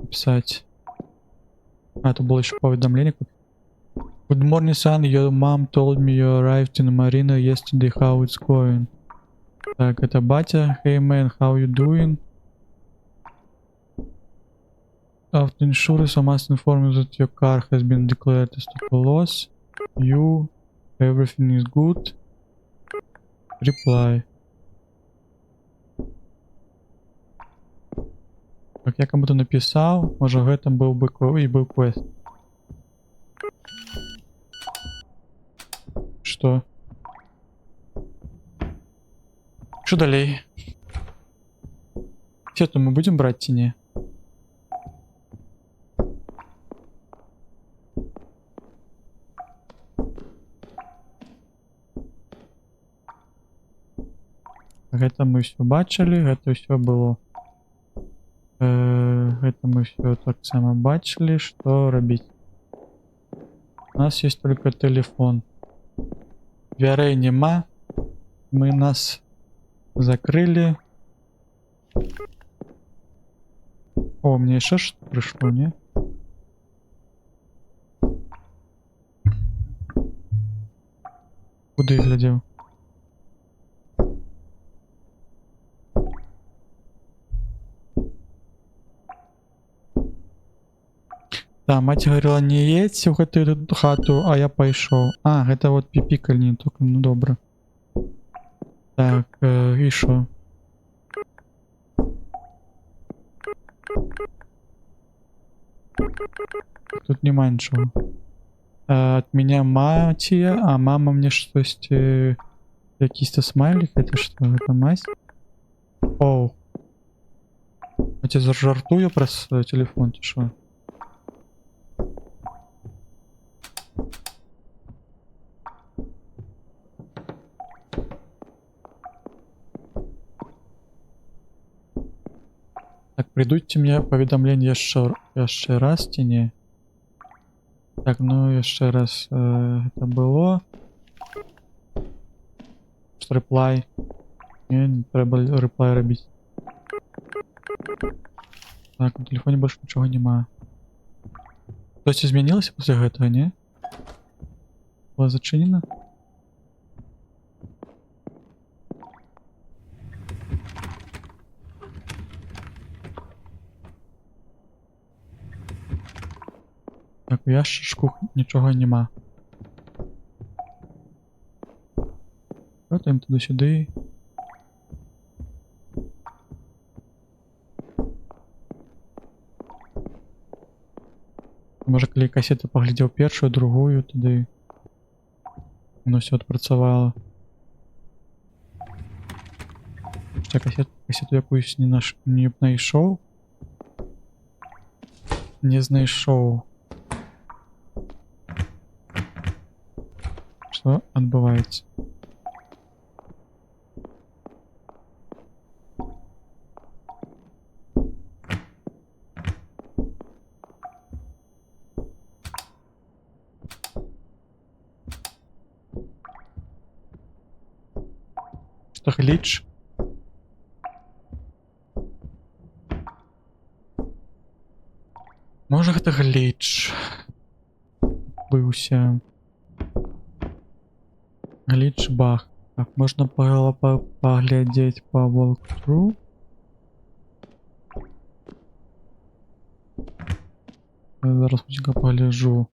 писать. А, это было еще поведомление. Good morning, son. Your mom told me you arrived in Marina yesterday. How it's going? Так, это батя. Hey man, how you doing? After insurance, I must inform you that your car has been declared as total loss. You, everything is good. Reply. Так, я кому-то написал, может в этом был бы и был квест. Что? Что далее? Все-то мы будем брать тени? Гэта мы все бачили, гэта все было. Это мы все так само бачили, что робить. У нас есть только телефон. Дверей нема. Мы нас закрыли. О, мне еще что-то пришло, не? Куда я глядел? Да, мать говорила, не едь в эту хату, а я пошел. А, это вот пипикальни только, ну добро. Так, и шо? Тут нема ничего. От меня матья, а мама мне что-то какие-то смайлик, это что? Это мать? Оу. Я тебе жартую про телефон, ты шо? Так, придуйте мне поведомление еще раз, тени. Так, ну еще раз это было. Что реплай? Не треба реплай робить. Так, на телефоне больше ничего нема. То есть изменилось после этого, не? Было зачинено? Так, у ящичку нічого нема. Потім туди-сюди. Може, коли касету поглядів першу, другую, туди. Воно все відпрацювало. Ще касету якусь не знайшов. Не знайшов. Що відбувається? это гліч. Може гэта гліч. Быўся. Гліч бах. Так, можна паглядзець па walkthrough. Зараз хутка пагляджу.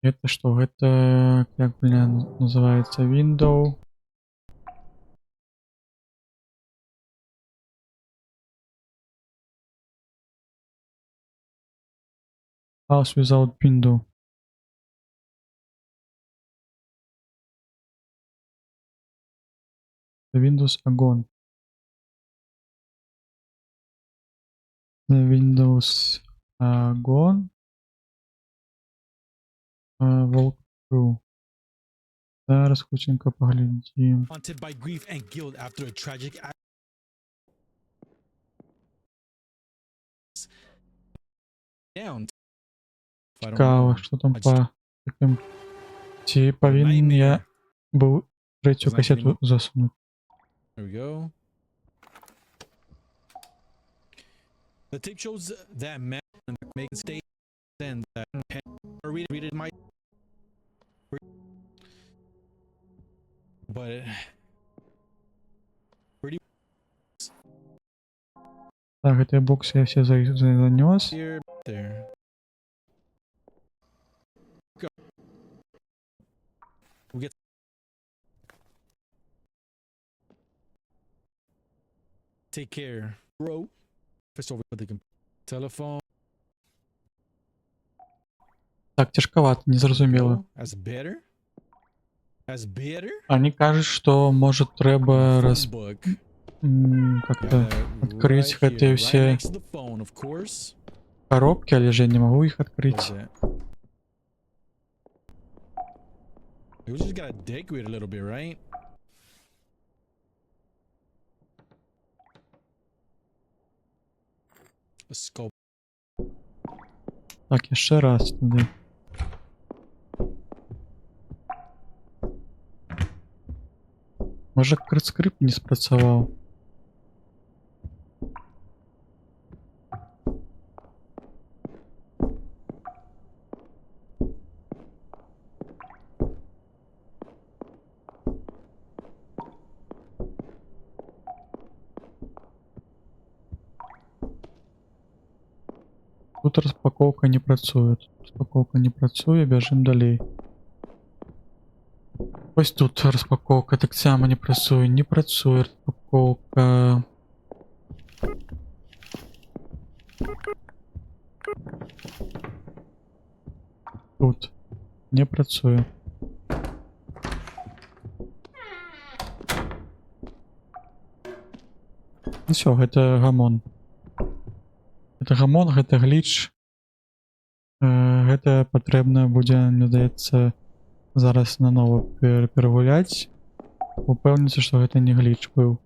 Это что? Это как, блин, называется window. House without window. The Windows огонь. The Windows огонь. Walkthrough. Зараз хутенько поглядим. Haunted by grief and guilt after a tragic act. Down. Цікаво, що там по таким. Чи повинен я був третю касету засунути? There we go. The tape shows that man making state and that read it might, but Так, эти боксы я все занес. here there. Go. We get take care, bro. First over the telephone. Так, тяжковато, не зрозуміло. As better. As better. Они кажуть, що може треба Book. как-то открыть эти все коробки, але же я не могу их открыть. We just gotta decorate a little bit, right? A sculpt. Так, я ще раз туди. Може крит-скрипт не спрацював. Тут розпаковка не працює. Розпаковка не працює, біжимо далі. Ось тут розпаковка так само не працює. Не працює розпаковка. Тут не працює. Ну все, гэта гамон. Гэта гамон, гэта гліч. Гэта патрэбна будзе, мне здаецца, зараз нанова перагуляць. Упэўніцца, што гэта не гліч быў.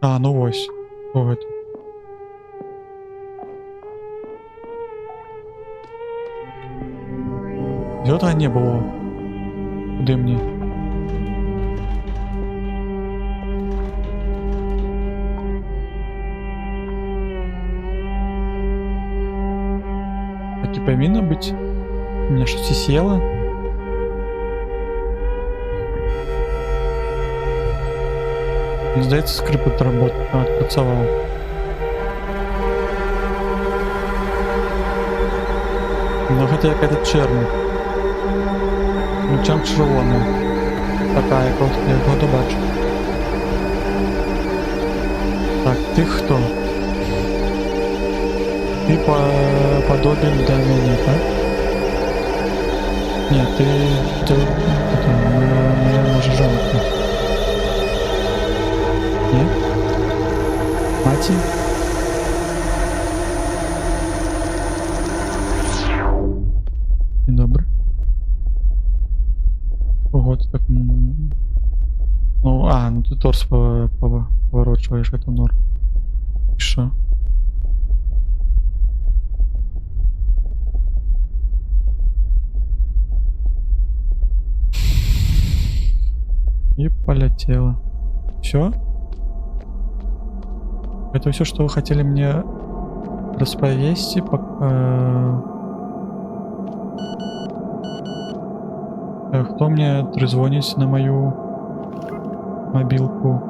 А, ну вось. Што гэта? Гэтага не было. Куды мне? Так і павінна быць? У меня штосьці села? Мне здаецца, скрипт адпрацаваў. Но гэта якая-то чэрня. Ну, чам чырвоная. Такая, як я года бачу. Так, ты хто? Ты подобен до мяне, так? Нет, ты моя може жонка. Нет? Маті? Добре. Ого, ти так... Ну, ну ти торс поворачиваешь, это норм. И шо? полетела. Все? Это все, что вы хотели мне расповести? Кто мне трезвонить на мою мобилку?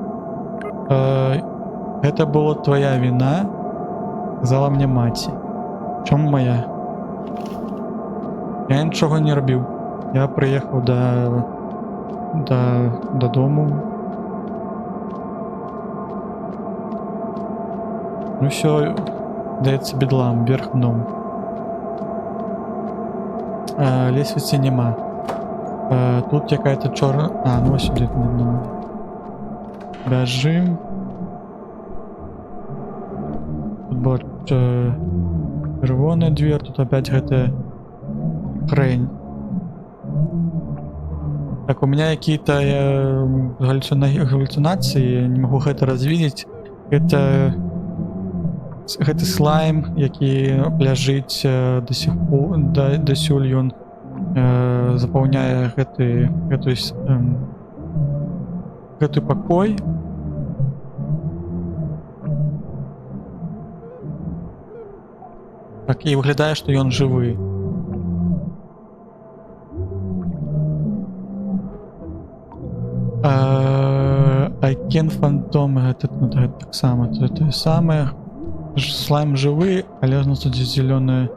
Это была твоя вина, сказала мне маці. Чому моя? Я нічого не робив. Я приїхав додому. Ну все, дається бедлам, вверх дном. Лестниці нема. Тут какая-то чорна... ну ось сюди на дно. Бежим. Тут была червоная дверь, тут опять гэта хрень. Так, у меня какие-то галлюцинации, я не могу это развидеть. Это слайм, які ляжыць до сих пор, дасюль ён запаўняе гэты пакой. Так, і выглядае, што ён жывы. Айкен фантом гэта таксама тое самае. Слайм жывы, але ж у нас тут зелёная.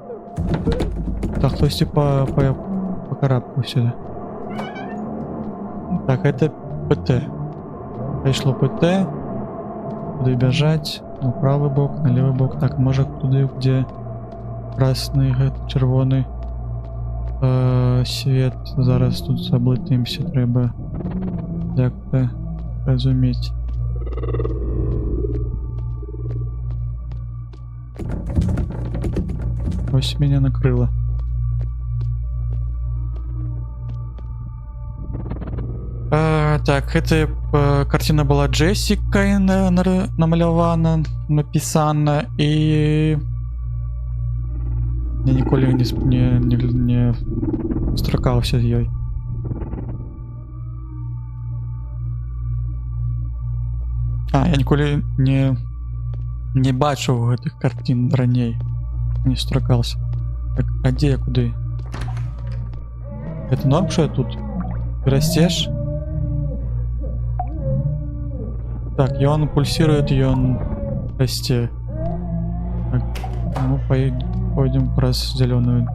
Так, хтосьці покарабкаў сюда. Так, это ПТ. Прайшло ПТ. Куды бяжаць? На правы бок, на левы бок. Так, можа туды, где красны, чырвоны свет. Зараз тут заблытаемся, трэба як-то разумець. Ось меня накрыло. Так, эта картина была Джессикой намалявана, написана, и я ніколі не стракаўся з ёй. Я ніколі не бачыў гэтых картин раней. Не стракался. Так, а где я куды? Это норм, что я тут? Ты растешь? Так, и он пульсирует, и он расте. Так, ну пойдем прос зеленую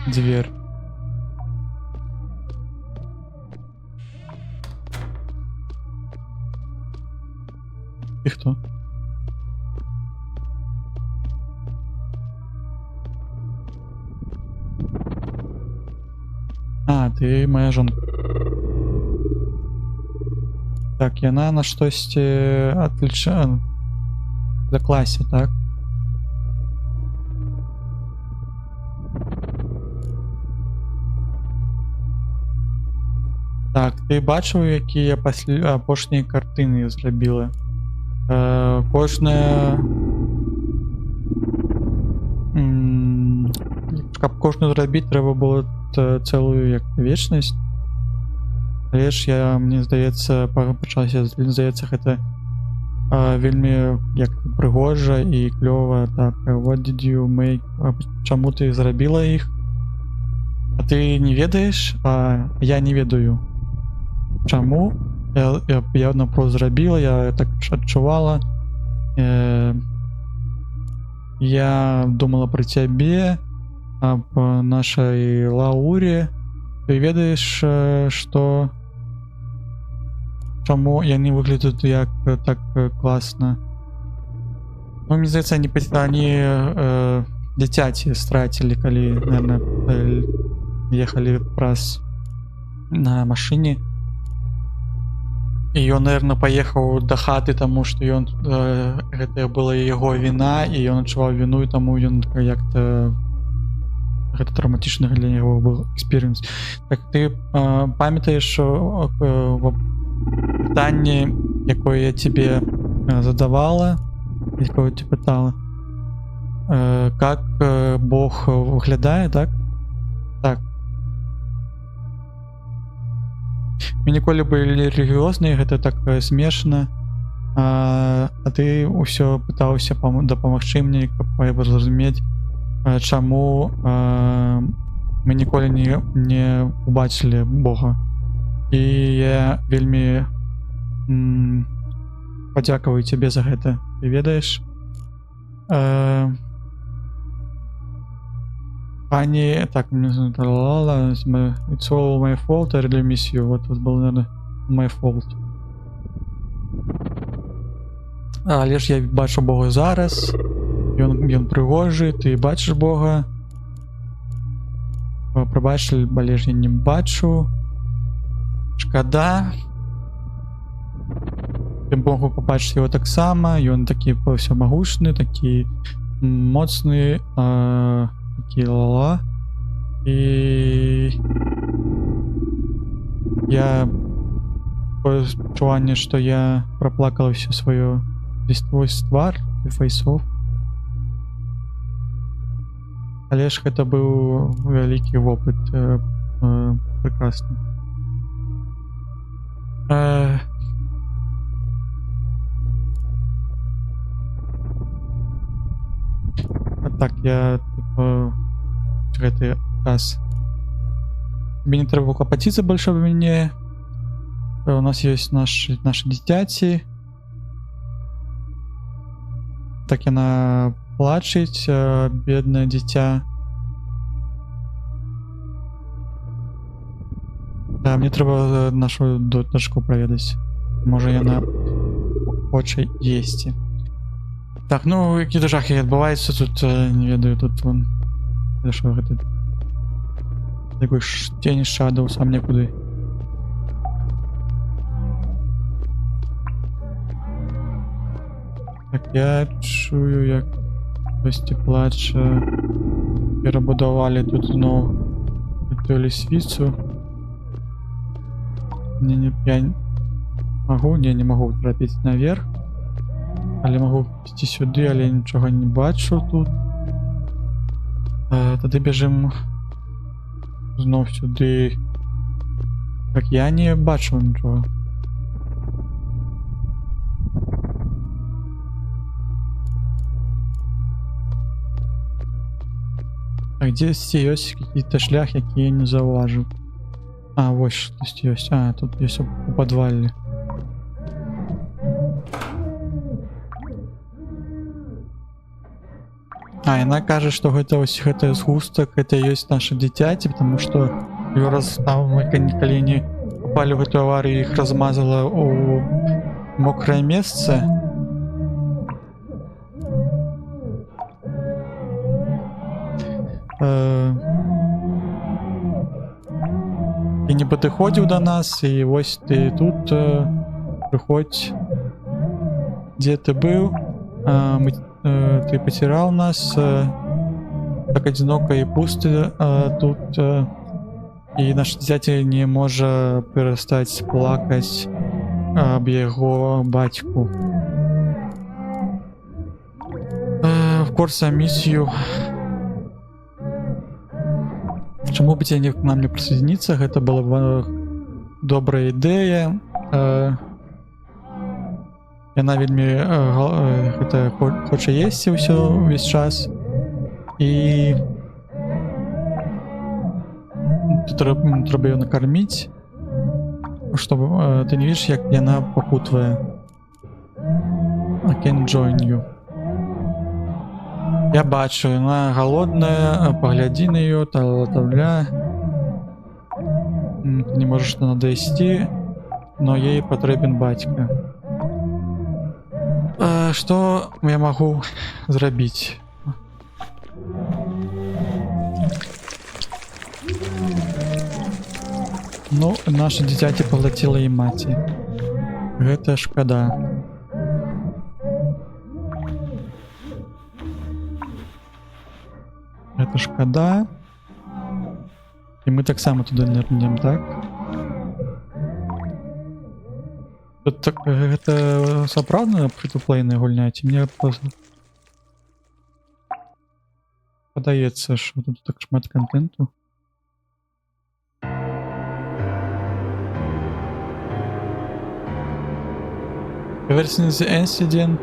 дверь. И кто? Ты моя жонка. Так, яна на штосьці за класе, так? Так, ты бачыў, якія апошнія картыны зрабіла? Кожная... Каб кожную зрабіць, трэба было цэлую як вечнасць. Але ж мне здаецца, пачалася, здаецца, гэта вельмі як прыгожа і клёва. Так, what did you make? Чаму ты зрабіла іх? А ты не ведаеш? Я не ведаю. Чаму? Я напрост зрабіла, я так адчувала. Я думала про цябе, об нашай Лауре. Ты ведаеш, што чаму яны выглядаюць як так класна? Ну, мне здаецца, они дзіцяці страцілі, калі, наверное, ехалі праз на машыне. І ён, наверное, паехаў да хаты, таму што ён гэта была яго віна, і ён адчуваў віну, і таму ён як-то гэта травматычны для яго быў экспірыенс. Так, ты памятаеш пытанне, якое я тебе задавала, якое ты пытала? Как Бог выглядае, так? Так. Мы ніколі былі рэлігіёзныя, гэта так смешна. А ты ўсё пытаўся дапамагчы мне, каб зразумець, чаму мы ніколі не убачылі Бога. І я вельмі падзякаваю цябе за гэта. Ты ведаеш? Пані, так, мне знала, it's all my fault, I really miss you. Вот было, наверное, my fault. Але ж я бачу Бога зараз. Ён прыгожы, ты бачыш Бога. Прабач, але ж я не бачу. Шкада. Я могу побачыць яго таксама. Ён такі паўсямагучны, такі моцны, такі ла-ла. І я такое адчуванне, што я праплакала ўсё сваё весь твой твар і фейсов. Але ж гэта быў вялікі вопыт, прекрасны. Так, я гэты раз. Тебе не трэба клапаціцца больше аб мяне. У нас ёсць наши дзіцяці. Так яна плачыць, беднае дзіця. Да, мне трэба нашу дочку праведаць. Можа яна хоча есці. Так, ну які-то жахі адбываецца тут, не ведаю, тут вон. Што гэта? Такой тень шадоў сам некуды. Так, я чую, як хтосьці плача. Перабудавалі тут зноў эту лесвіцу. Я магу, не магу трапіць наверх. Але магу ісці сюды, але нічога не бачу тут. Тады бежим зноў сюды. Так, я не бачу нічога. А дзесьці ёсць какие-то шлях, які я не заўважыў. А, вось штосьці ёсць. А, тут ёсць у падвале. А, яна кажа, што гэта вось гэта згустак, гэта ёсць наша дзіцяці, потому што раз там мы калі не попалі ў гэту аварыю, іх размазала ў мокрае месца. І не падыходзіў да нас, і вось ты тут прыходзь. Дзе ты быў? Ты потерял нас, так одиноко и пусто тут, и наш дзядзя не можа перестать плакать об его батьку. В курсе миссию. Чему бы тебе к нам не присоединиться? Это была бы добрая идея. Яна вельмі гэта хоча есці ўсё увесь час. І трэба её накарміць, чтобы ты не видишь, як яна пакутвае. I can join you. Я бачу, яна голодная, паглядзі на её, талатавля. Не можаш надайсці, но ей патрэбен бацька. Что я могу зрабіць? Ну, наша дзіцяці паглаціла і маці. Гэта шкада. Гэта шкада. І мы таксама туды нырнем, так? Так, гэта сапраўдная фрі-ту-плейная гульня, ці мне падаецца, што тут так шмат контенту. Ever since the incident,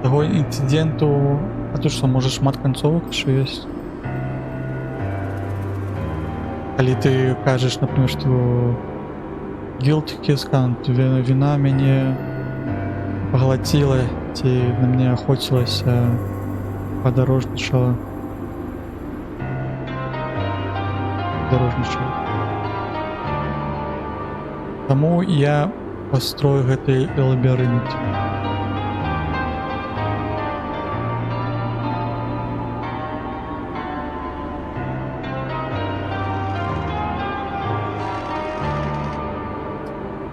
того інциденту, а тут що, може шмат концовок, що є? Коли ти кажеш, наприклад, що guilt kiss count, вина мене поглотила, ти на мене охотилась, подорожничала. Тому я построю гэты лабіринт.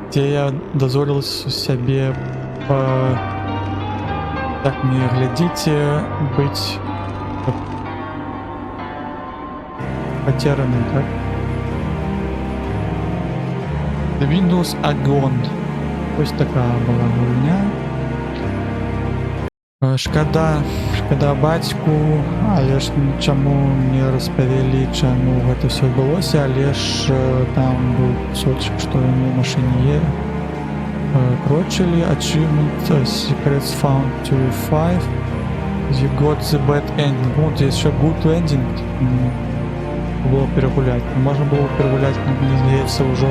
Где я дозволил себе так не глядите быть потерянным, так? The Windows Agone. Ось така була гульня. Шкода бацьку, але ж чаму не распавялі, чаму гэта все адбылося, але ж там быў кусочак, што яму ў машыне крочылі. Achievement Secrets found to 5. You got the bad ending. Вот здесь еще good ending. Было перегулять. Можно было перегулять, мне здаецца, ўжо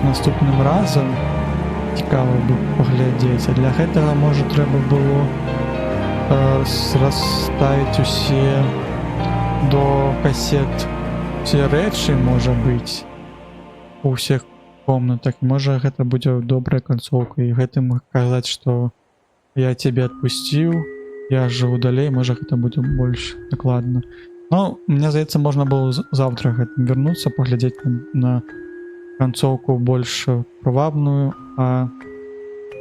наступным разам. Цікава бы паглядзець. А для гэтага, можа, трэба было расставіць усе до касет усе рэчы, можа быць, у ўсіх комнатах. Можа, гэта будзе добрая канцоўка, і гэтым казаць, што я цябе адпусціў, я жыву далей, можа, гэта будзе больш дакладна. Ну, мне здаецца, можна было завтра гэтым вярнуцца, паглядзець на канцоўку больш прывабную, а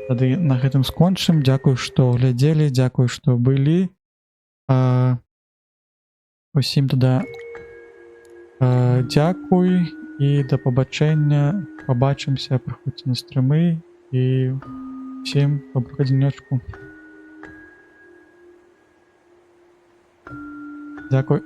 тады на гэтым скончым. Дзякуй, што глядзелі, дзякуй, што былі. Усім тада дзякуй і да пабачэння. Пабачымся, прыходзьце на стрымы і всім добрага дзенёчку. Дзякуй.